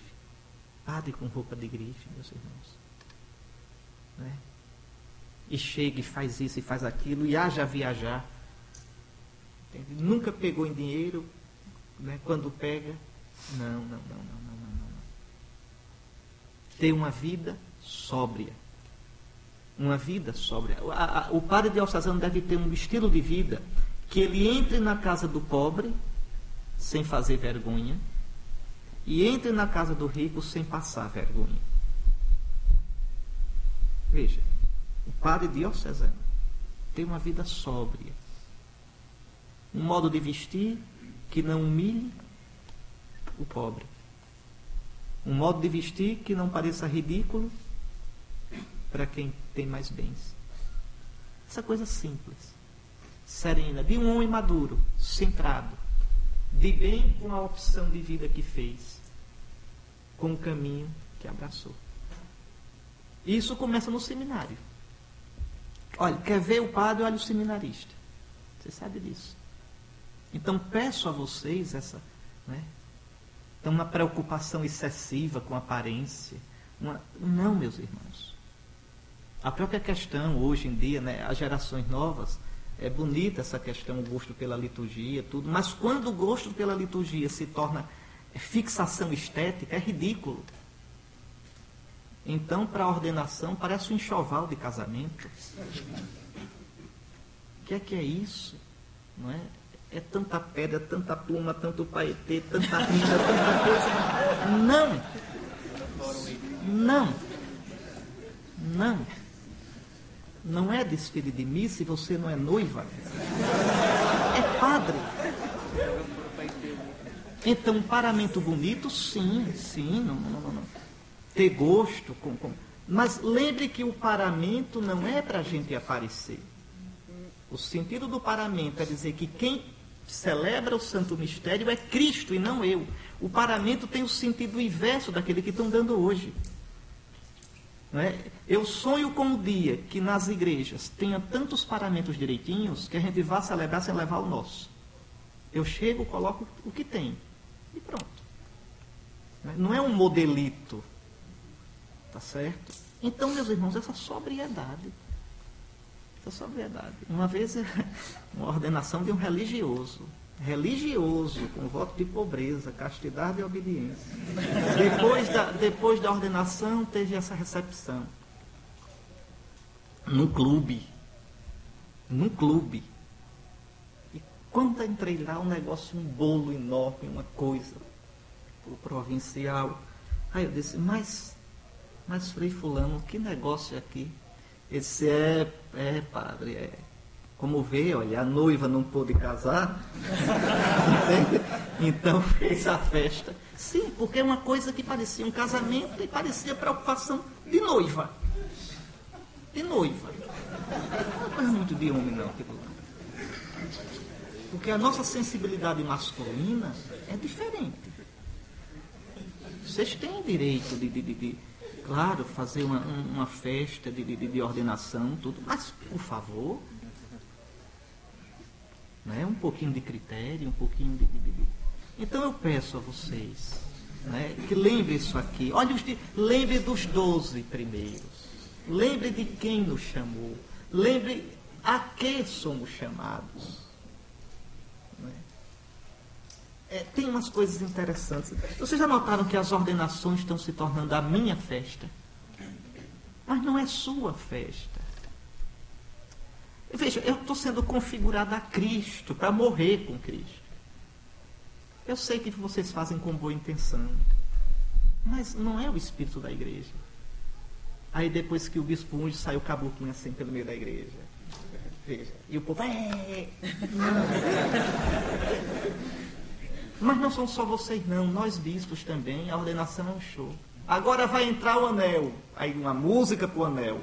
Padre com roupa de grife, meus irmãos. Né? E chega e faz isso e faz aquilo, e haja viajar. Entende? Nunca pegou em dinheiro, né? Quando pega, não. Ter uma vida sóbria. Uma vida sóbria. O padre diocesano deve ter um estilo de vida que ele entre na casa do pobre sem fazer vergonha e entre na casa do rico sem passar vergonha. Veja, o padre diocesano tem uma vida sóbria. Um modo de vestir que não humilhe o pobre. Um modo de vestir que não pareça ridículo para quem tem mais bens. Essa coisa simples, serena, de um homem maduro, centrado, de bem com a opção de vida que fez, com o caminho que abraçou. E isso começa no seminário. Olha, quer ver o padre, olha o seminarista. Você sabe disso. Então peço a vocês essa, né? Então, uma preocupação excessiva com a aparência. Não, meus irmãos. A própria questão, hoje em dia, né, as gerações novas, é bonita essa questão, o gosto pela liturgia, tudo, mas quando o gosto pela liturgia se torna fixação estética, é ridículo. Então, para a ordenação, parece um enxoval de casamento. O que é isso? Não é? É tanta pedra, tanta pluma, tanto paetê, tanta rima, tanta coisa. Não é desfile de missa e você não é noiva. É padre. Então, um paramento bonito, sim, não. Ter gosto. Mas lembre que o paramento não é para a gente aparecer. O sentido do paramento é dizer que quem celebra o Santo Mistério é Cristo e não eu. O paramento tem o sentido inverso daquele que estão dando hoje. Não é? Eu sonho com o dia que nas igrejas tenha tantos paramentos direitinhos que a gente vá celebrar sem levar o nosso. Eu chego, coloco o que tem e pronto. Não é um modelito. Tá certo? Então, meus irmãos, essa sobriedade. Uma vez, uma ordenação de um religioso, com voto de pobreza, castidade e obediência. Depois da ordenação, teve essa recepção. Num clube. E quando entrei lá, um negócio, um bolo enorme, uma coisa, o provincial. Aí eu disse, mas Frei Fulano, que negócio é aqui? Ele disse, padre, como vê, olha, a noiva não pôde casar, então fez a festa. Sim, porque é uma coisa que parecia um casamento e parecia preocupação de noiva. Não é muito de homem, não. Porque a nossa sensibilidade masculina é diferente. Vocês têm direito de claro, fazer uma festa de ordenação, tudo, mas, por favor, né, um pouquinho de critério, um pouquinho de... Então eu peço a vocês, né, que lembre isso aqui. Olha, lembre dos 12 primeiros. Lembre de quem nos chamou. Lembre a que somos chamados. Tem umas coisas interessantes. Vocês já notaram que as ordenações estão se tornando a minha festa? Mas não é sua festa. Veja, eu estou sendo configurado a Cristo, para morrer com Cristo. Eu sei que vocês fazem com boa intenção, mas não é o espírito da igreja. Aí depois que o bispo unge, sai o caboclinho assim pelo meio da igreja. Veja, e o povo... Mas não são só vocês não, nós bispos também, a ordenação é um show. Agora vai entrar o anel, aí uma música para o anel.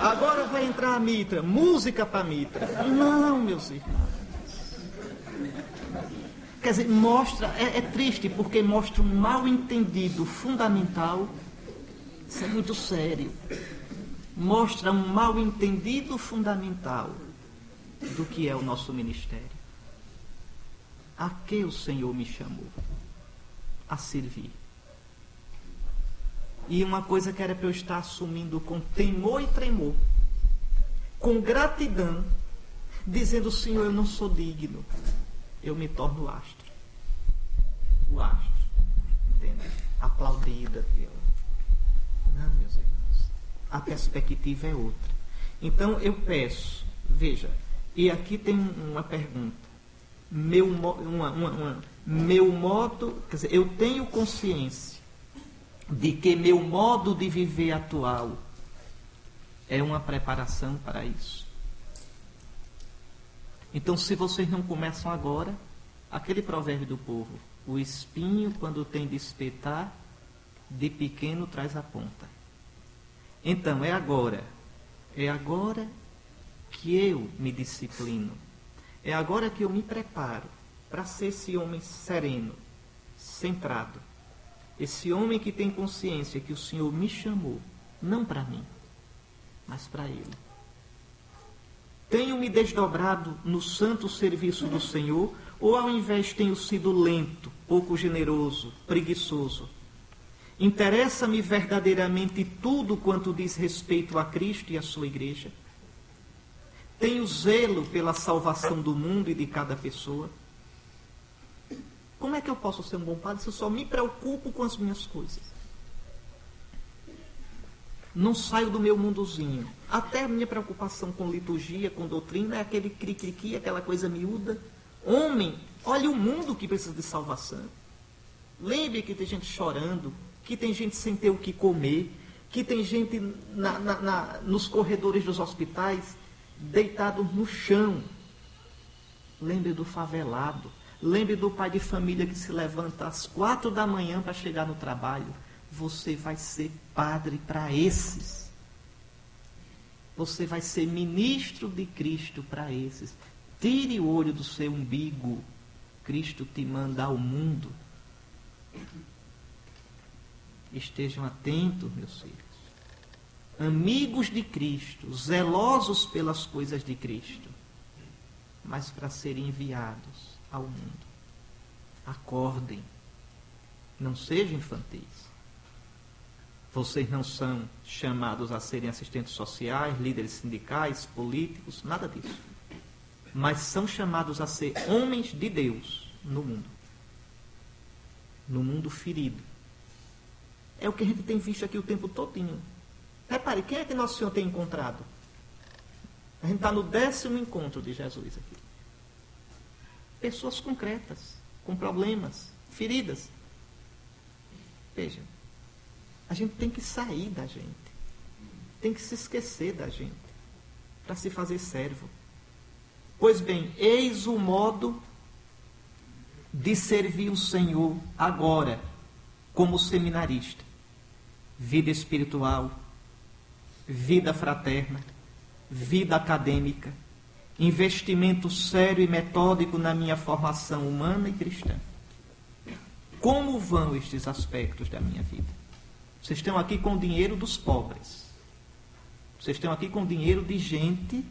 Agora vai entrar a mitra, música para a mitra. Não, meus irmãos. Quer dizer, mostra, é triste porque mostra um mal entendido fundamental. Isso é muito sério. Mostra um mal entendido fundamental do que é o nosso ministério. A que o Senhor me chamou? A servir. E uma coisa que era para eu estar assumindo com temor e tremor, com gratidão, dizendo: Senhor, eu não sou digno, eu me torno astro. O astro, entende? Aplaudida pela. Não, meus irmãos, a perspectiva é outra. Então eu peço, veja, e aqui tem uma pergunta. Meu modo, quer dizer, eu tenho consciência de que meu modo de viver atual é uma preparação para isso. Então, se vocês não começam agora, aquele provérbio do povo: o espinho, quando tem de espetar, de pequeno traz a ponta. Então, é agora que eu me disciplino. É agora que eu me preparo para ser esse homem sereno, centrado. Esse homem que tem consciência que o Senhor me chamou, não para mim, mas para Ele. Tenho me desdobrado no santo serviço do Senhor, ou ao invés tenho sido lento, pouco generoso, preguiçoso? Interessa-me verdadeiramente tudo quanto diz respeito a Cristo e a sua igreja? Tenho zelo pela salvação do mundo e de cada pessoa? Como é que eu posso ser um bom padre se eu só me preocupo com as minhas coisas? Não saio do meu mundozinho. Até a minha preocupação com liturgia, com doutrina, é aquele cri-cri-cri, aquela coisa miúda. Homem, olha o mundo que precisa de salvação. Lembre que tem gente chorando, que tem gente sem ter o que comer, que tem gente nos corredores dos hospitais deitado no chão. Lembre do favelado. Lembre do pai de família que se levanta às 4 da manhã para chegar no trabalho. Você vai ser padre para esses. Você vai ser ministro de Cristo para esses. Tire o olho do seu umbigo. Cristo te manda ao mundo. Estejam atentos, meus filhos. Amigos de Cristo, zelosos pelas coisas de Cristo, mas para serem enviados ao mundo. Acordem. Não sejam infantis. Vocês não são chamados a serem assistentes sociais, líderes sindicais, políticos, nada disso. Mas são chamados a ser homens de Deus no mundo. No mundo ferido. É o que a gente tem visto aqui o tempo todinho. Repare, quem é que Nosso Senhor tem encontrado? A gente está no 10º encontro de Jesus aqui. Pessoas concretas, com problemas, feridas. Vejam, a gente tem que sair da gente. Tem que se esquecer da gente para se fazer servo. Pois bem, eis o modo de servir o Senhor agora, como seminarista. Vida espiritual, vida fraterna, vida acadêmica, investimento sério e metódico na minha formação humana e cristã. Como vão estes aspectos da minha vida? Vocês estão aqui com o dinheiro dos pobres. Vocês estão aqui com o dinheiro de gente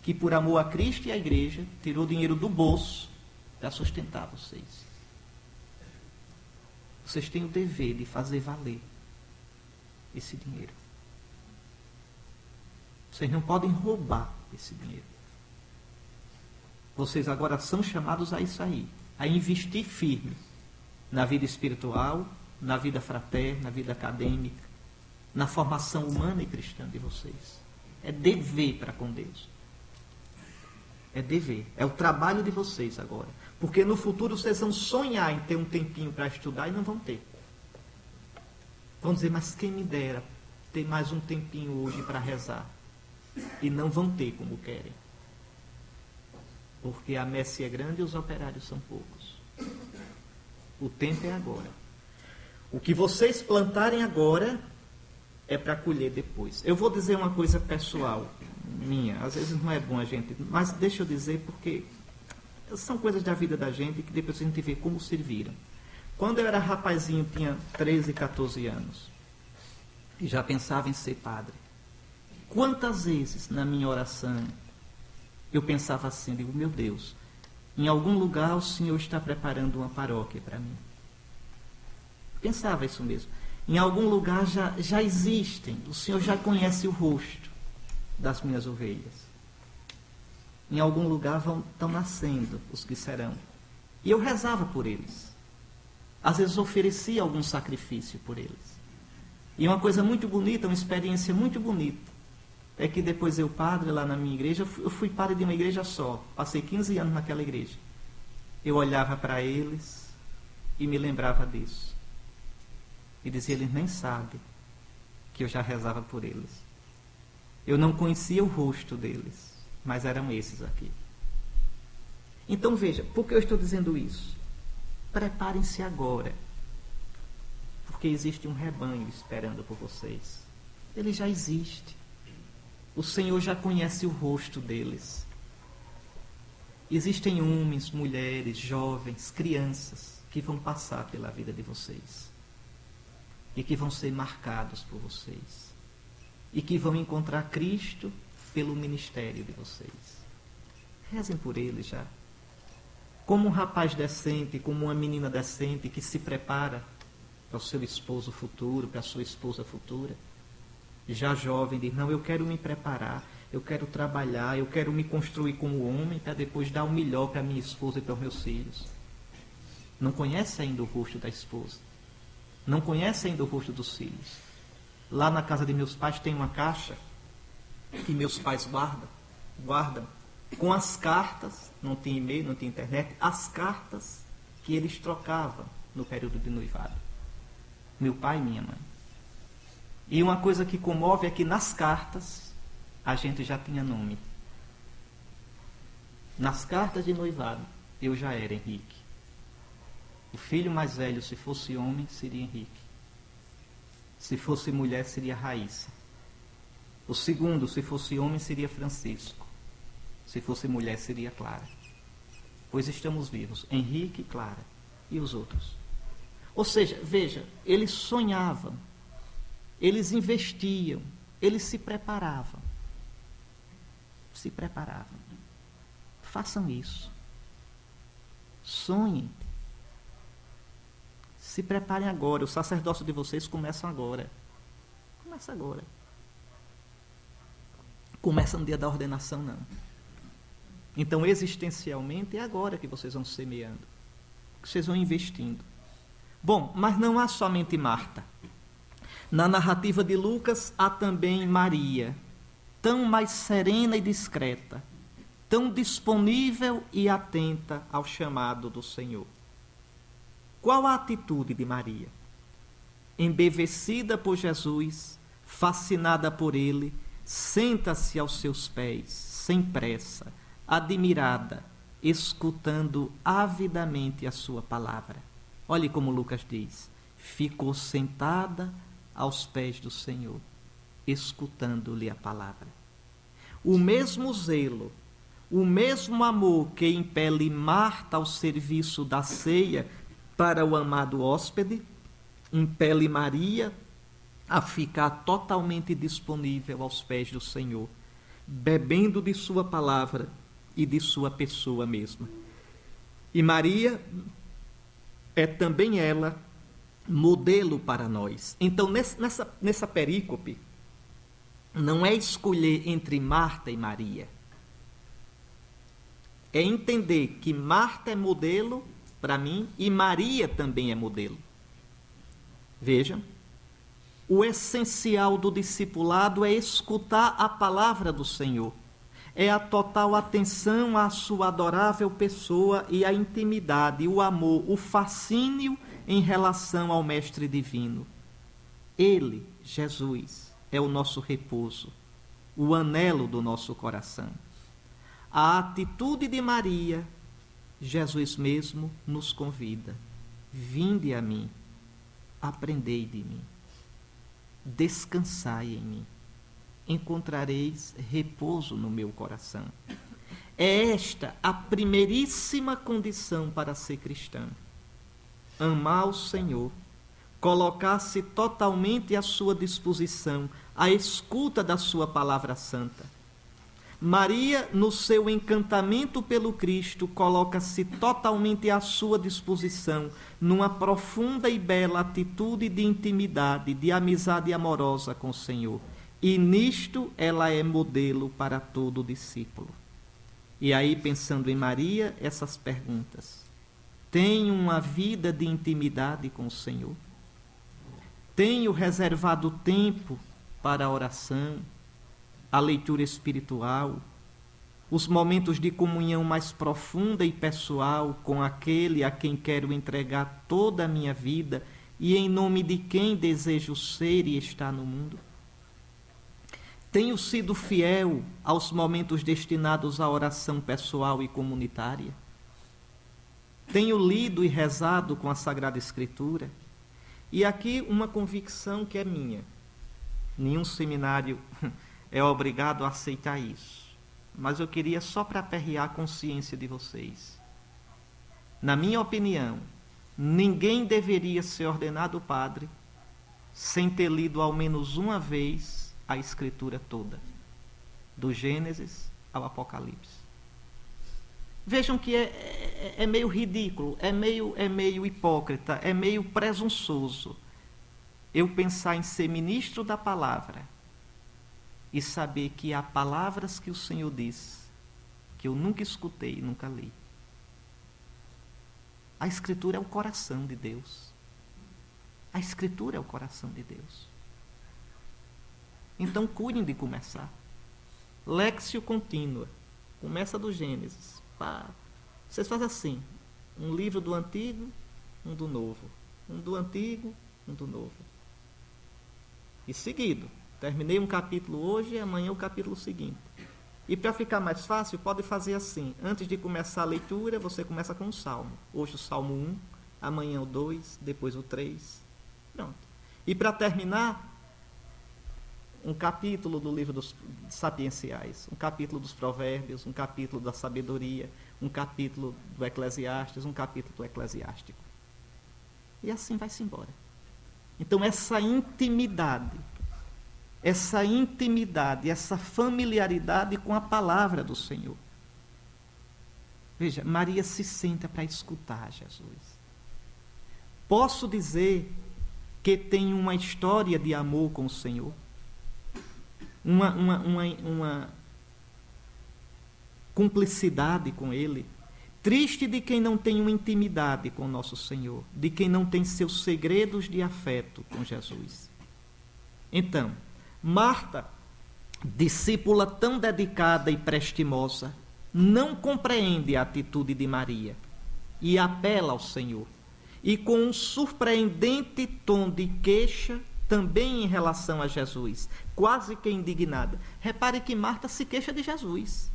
que por amor a Cristo e à igreja tirou o dinheiro do bolso para sustentar vocês. Vocês têm o dever de fazer valer esse dinheiro. Vocês não podem roubar esse dinheiro. Vocês agora são chamados a isso aí, a investir firme na vida espiritual, na vida fraterna, na vida acadêmica, na formação humana e cristã de vocês. É dever para com Deus. É dever. É o trabalho de vocês agora. Porque no futuro vocês vão sonhar em ter um tempinho para estudar e não vão ter. Vão dizer, mas quem me dera ter mais um tempinho hoje para rezar. E não vão ter como querem. Porque a messe é grande e os operários são poucos. O tempo é agora. O que vocês plantarem agora é para colher depois. Eu vou dizer uma coisa pessoal minha. Às vezes não é bom a gente... Mas deixa eu dizer porque são coisas da vida da gente que depois a gente vê como serviram. Quando eu era rapazinho, tinha 13, 14 anos, e já pensava em ser padre. Quantas vezes na minha oração eu pensava assim, digo, meu Deus, em algum lugar o Senhor está preparando uma paróquia para mim. Pensava isso mesmo. Em algum lugar já existem, o Senhor já conhece o rosto das minhas ovelhas. Em algum lugar estão nascendo os que serão. E eu rezava por eles. Às vezes oferecia algum sacrifício por eles. E uma coisa muito bonita, uma experiência muito bonita, é que depois eu, padre, lá na minha igreja, eu fui padre de uma igreja só. Passei 15 anos naquela igreja. Eu olhava para eles e me lembrava disso. E dizia, eles nem sabem que eu já rezava por eles. Eu não conhecia o rosto deles, mas eram esses aqui. Então veja, por que eu estou dizendo isso? Preparem-se agora, porque existe um rebanho esperando por vocês. Ele já existe. O Senhor já conhece o rosto deles. Existem homens, mulheres, jovens, crianças que vão passar pela vida de vocês e que vão ser marcados por vocês e que vão encontrar Cristo pelo ministério de vocês. Rezem por eles já. Como um rapaz decente, como uma menina decente que se prepara para o seu esposo futuro, para a sua esposa futura, já jovem, diz, não, eu quero me preparar, eu quero trabalhar, eu quero me construir como homem para depois dar o melhor para minha esposa e para os meus filhos. Não conhece ainda o rosto da esposa. Não conhece ainda o rosto dos filhos. Lá na casa de meus pais tem uma caixa que meus pais guardam com as cartas, não tinha e-mail, não tinha internet, as cartas que eles trocavam no período de noivado. Meu pai e minha mãe. E uma coisa que comove é que nas cartas a gente já tinha nome. Nas cartas de noivado eu já era Henrique. O filho mais velho, se fosse homem, seria Henrique. Se fosse mulher, seria Raíssa. O segundo, se fosse homem, seria Francisco. Se fosse mulher, seria Clara. Pois estamos vivos, Henrique, Clara e os outros. Ou seja, veja, eles sonhavam, eles investiam, eles se preparavam. Se preparavam. Façam isso. Sonhem. Se preparem agora. O sacerdócio de vocês começa agora. Começa agora. Começa no dia da ordenação, não. Então, existencialmente, é agora que vocês vão semeando. Que vocês vão investindo. Bom, mas não há somente Marta. Na narrativa de Lucas, há também Maria, tão mais serena e discreta, tão disponível e atenta ao chamado do Senhor. Qual a atitude de Maria? Embevecida por Jesus, fascinada por ele, senta-se aos seus pés, sem pressa, admirada, escutando avidamente a sua palavra. Olhe como Lucas diz, ficou sentada aos pés do Senhor, escutando-lhe a palavra. O mesmo zelo, o mesmo amor que impele Marta ao serviço da ceia para o amado hóspede, impele Maria a ficar totalmente disponível aos pés do Senhor, bebendo de sua palavra e de sua pessoa mesma. E Maria é também ela modelo para nós. Então, nessa perícope, não é escolher entre Marta e Maria. É entender que Marta é modelo para mim e Maria também é modelo. Vejam, o essencial do discipulado é escutar a palavra do Senhor. É a total atenção à sua adorável pessoa e a intimidade, o amor, o fascínio em relação ao Mestre Divino. Ele, Jesus, é o nosso repouso, o anelo do nosso coração. A atitude de Maria, Jesus mesmo nos convida. Vinde a mim, aprendei de mim, descansai em mim. Encontrareis repouso no meu coração. É esta a primeiríssima condição para ser cristã. Amar o Senhor, colocar-se totalmente à sua disposição, à escuta da sua palavra santa. Maria, no seu encantamento pelo Cristo, coloca-se totalmente à sua disposição, numa profunda e bela atitude de intimidade, de amizade amorosa com o Senhor. E nisto ela é modelo para todo discípulo. E aí, pensando em Maria, essas perguntas. Tenho uma vida de intimidade com o Senhor? Tenho reservado tempo para a oração, a leitura espiritual, os momentos de comunhão mais profunda e pessoal com aquele a quem quero entregar toda a minha vida e em nome de quem desejo ser e estar no mundo? Tenho sido fiel aos momentos destinados à oração pessoal e comunitária? Tenho lido e rezado com a Sagrada Escritura? E aqui uma convicção que é minha. Nenhum seminário é obrigado a aceitar isso. Mas eu queria só para aperrear a consciência de vocês. Na minha opinião, ninguém deveria ser ordenado padre sem ter lido ao menos uma vez a Escritura toda, do Gênesis ao Apocalipse. Vejam que é meio ridículo, é meio hipócrita, é meio presunçoso eu pensar em ser ministro da palavra e saber que há palavras que o Senhor diz que eu nunca escutei, nunca li. A Escritura é o coração de Deus. A Escritura é o coração de Deus. Então cuidem de começar. Léxio contínua. Começa do Gênesis. Pá. Vocês fazem assim, um livro do Antigo, um do Novo. Um do Antigo, um do Novo. E seguido. Terminei um capítulo hoje e amanhã o capítulo seguinte. E para ficar mais fácil, pode fazer assim. Antes de começar a leitura, você começa com um salmo. Hoje o salmo 1, amanhã o 2, depois o 3. Pronto. E para terminar, um capítulo do livro dos Sapienciais, um capítulo dos Provérbios, um capítulo da Sabedoria, um capítulo do Eclesiastes, um capítulo do Eclesiástico. E assim vai-se embora. Então essa intimidade, essa familiaridade com a palavra do Senhor. Veja, Maria se senta para escutar Jesus. Posso dizer que tem uma história de amor com o Senhor? Uma cumplicidade com Ele. Triste de quem não tem uma intimidade com o nosso Senhor, de quem não tem seus segredos de afeto com Jesus. Então, Marta, discípula tão dedicada e prestimosa, não compreende a atitude de Maria e apela ao Senhor. E com um surpreendente tom de queixa, também em relação a Jesus, quase que indignada. Repare que Marta se queixa de Jesus.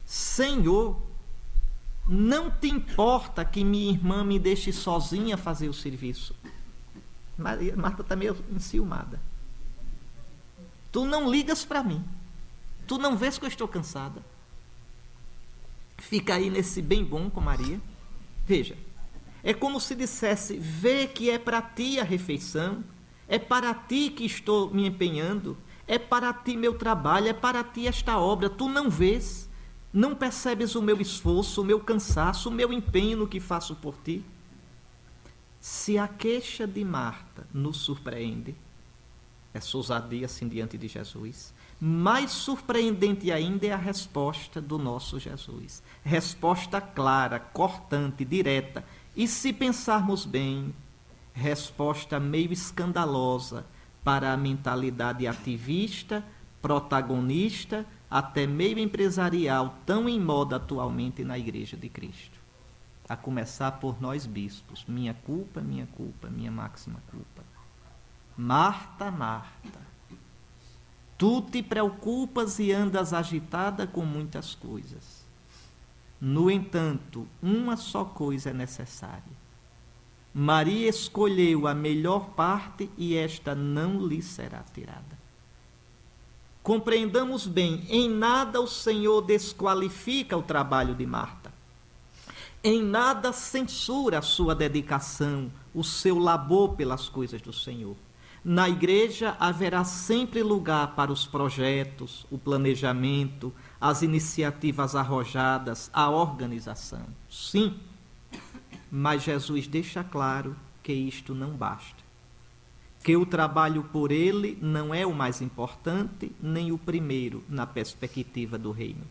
Senhor, não te importa que minha irmã me deixe sozinha fazer o serviço? Marta está meio enciumada. Tu não ligas para mim. Tu não vês que eu estou cansada. Fica aí nesse bem bom com Maria. Veja, é como se dissesse, vê que é para ti a refeição, é para ti que estou me empenhando, é para ti meu trabalho, é para ti esta obra. Tu não vês, não percebes o meu esforço, o meu cansaço, o meu empenho no que faço por ti? Se a queixa de Marta nos surpreende, essa ousadia assim diante de Jesus, mais surpreendente ainda é a resposta do nosso Jesus. Resposta clara, cortante, direta. E se pensarmos bem, resposta meio escandalosa para a mentalidade ativista, protagonista, até meio empresarial, tão em moda atualmente na Igreja de Cristo. A começar por nós bispos. Minha culpa, minha máxima culpa. Marta, Marta, tu te preocupas e andas agitada com muitas coisas. No entanto, uma só coisa é necessária. Maria escolheu a melhor parte e esta não lhe será tirada. Compreendamos bem, em nada o Senhor desqualifica o trabalho de Marta. Em nada censura a sua dedicação, o seu labor pelas coisas do Senhor. Na igreja haverá sempre lugar para os projetos, o planejamento, as iniciativas arrojadas, a organização. Sim, mas Jesus deixa claro que isto não basta. Que o trabalho por ele não é o mais importante, nem o primeiro na perspectiva do reino.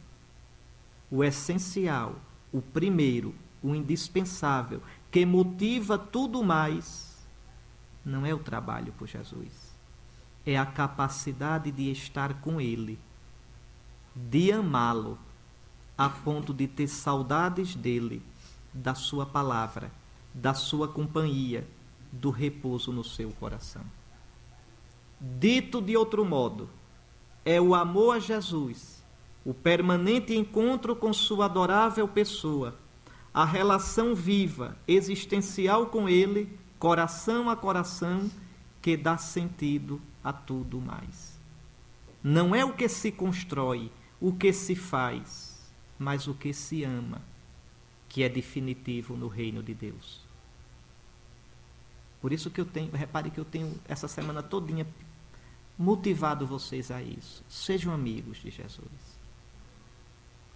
O essencial, o primeiro, o indispensável, que motiva tudo mais, não é o trabalho por Jesus. É a capacidade de estar com ele, de amá-lo, a ponto de ter saudades dele, da sua palavra, da sua companhia, do repouso no seu coração. Dito de outro modo, é o amor a Jesus, o permanente encontro com sua adorável pessoa, a relação viva, existencial com ele, coração a coração, que dá sentido a tudo mais. Não é o que se constrói, o que se faz, mas o que se ama, que é definitivo no reino de Deus. Por isso que repare que eu tenho essa semana todinha motivado vocês a isso. Sejam amigos de Jesus.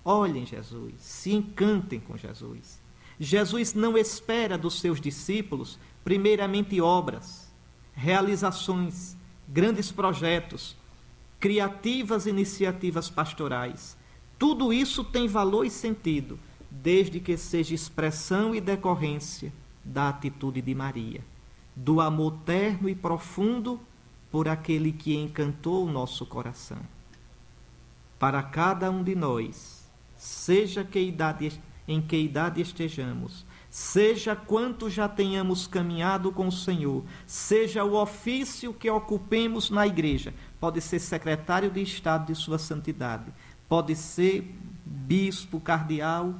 Olhem Jesus, se encantem com Jesus. Jesus não espera dos seus discípulos, primeiramente, obras, realizações, grandes projetos, criativas iniciativas pastorais. Tudo isso tem valor e sentido, desde que seja expressão e decorrência da atitude de Maria, do amor terno e profundo por aquele que encantou o nosso coração. Para cada um de nós, seja em que idade estejamos, seja quanto já tenhamos caminhado com o Senhor, seja o ofício que ocupemos na igreja, pode ser secretário de Estado de Sua Santidade, pode ser bispo, cardeal,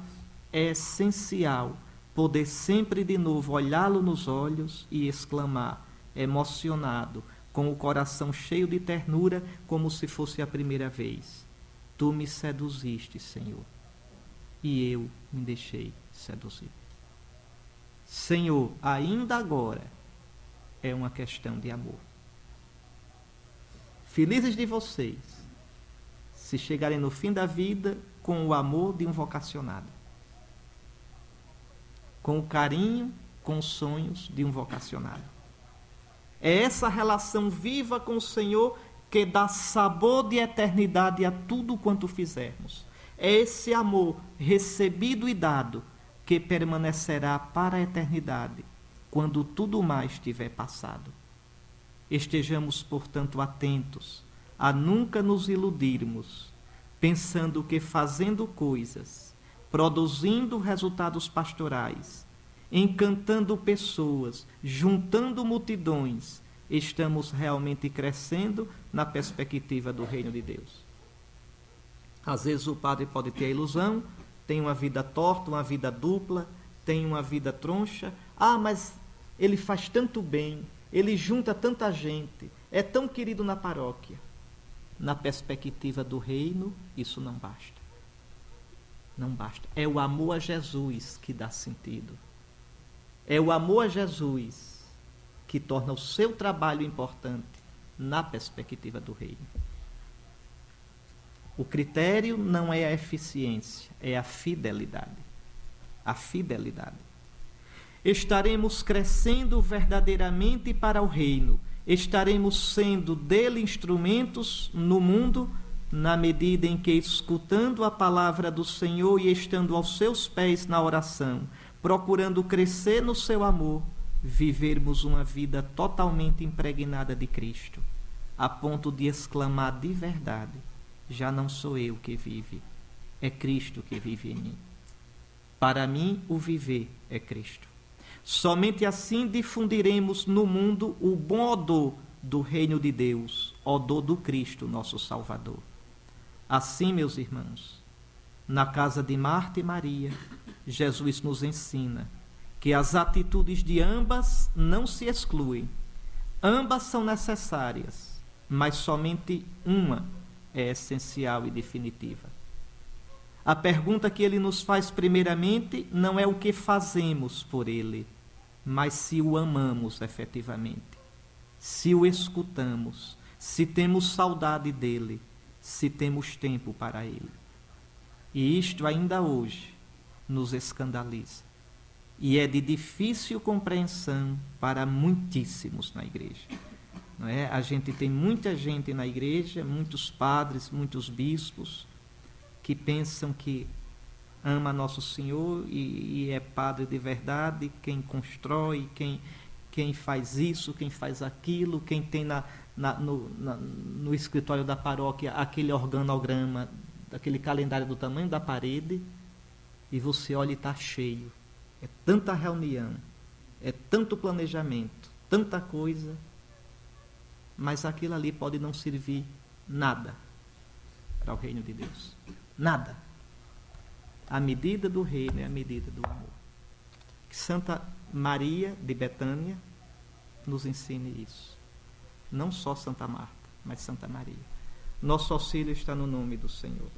é essencial poder sempre de novo olhá-lo nos olhos e exclamar, emocionado, com o coração cheio de ternura, como se fosse a primeira vez: Tu me seduziste, Senhor, e eu me deixei seduzir. Senhor, ainda agora é uma questão de amor. Felizes de vocês se chegarem no fim da vida com o amor de um vocacionado, com o carinho, com os sonhos de um vocacionado. É essa relação viva com o Senhor que dá sabor de eternidade a tudo quanto fizermos. É esse amor recebido e dado que permanecerá para a eternidade, quando tudo mais tiver passado. Estejamos, portanto, atentos a nunca nos iludirmos, pensando que fazendo coisas, produzindo resultados pastorais, encantando pessoas, juntando multidões, estamos realmente crescendo na perspectiva do reino de Deus. Às vezes o padre pode ter a ilusão, tem uma vida torta, uma vida dupla, tem uma vida troncha. Ah, mas ele faz tanto bem, ele junta tanta gente, é tão querido na paróquia. Na perspectiva do reino, isso não basta. Não basta. É o amor a Jesus que dá sentido. É o amor a Jesus que torna o seu trabalho importante na perspectiva do reino. O critério não é a eficiência, é a fidelidade. A fidelidade. Estaremos crescendo verdadeiramente para o reino. Estaremos sendo dele instrumentos no mundo, na medida em que, escutando a palavra do Senhor e estando aos seus pés na oração, procurando crescer no seu amor, vivermos uma vida totalmente impregnada de Cristo, a ponto de exclamar de verdade: já não sou eu que vive, é Cristo que vive em mim. Para mim, o viver é Cristo. Somente assim difundiremos no mundo o bom odor do reino de Deus, odor do Cristo, nosso Salvador. Assim, meus irmãos, na casa de Marta e Maria, Jesus nos ensina que as atitudes de ambas não se excluem. Ambas são necessárias, mas somente uma é essencial e definitiva. A pergunta que ele nos faz primeiramente não é o que fazemos por ele, mas se o amamos efetivamente, se o escutamos, se temos saudade dele, se temos tempo para ele. E isto ainda hoje nos escandaliza. E é de difícil compreensão para muitíssimos na igreja. Não é? A gente tem muita gente na igreja, muitos padres, muitos bispos, que pensam que ama Nosso Senhor e é padre de verdade, quem constrói, quem faz isso, quem faz aquilo, quem tem no escritório da paróquia aquele organograma, aquele calendário do tamanho da parede, e você olha e está cheio. É tanta reunião, é tanto planejamento, tanta coisa, mas aquilo ali pode não servir nada para o reino de Deus. Nada. A medida do reino é a medida do amor. Que Santa Maria de Betânia nos ensine isso. Não só Santa Marta, mas Santa Maria. Nosso auxílio está no nome do Senhor.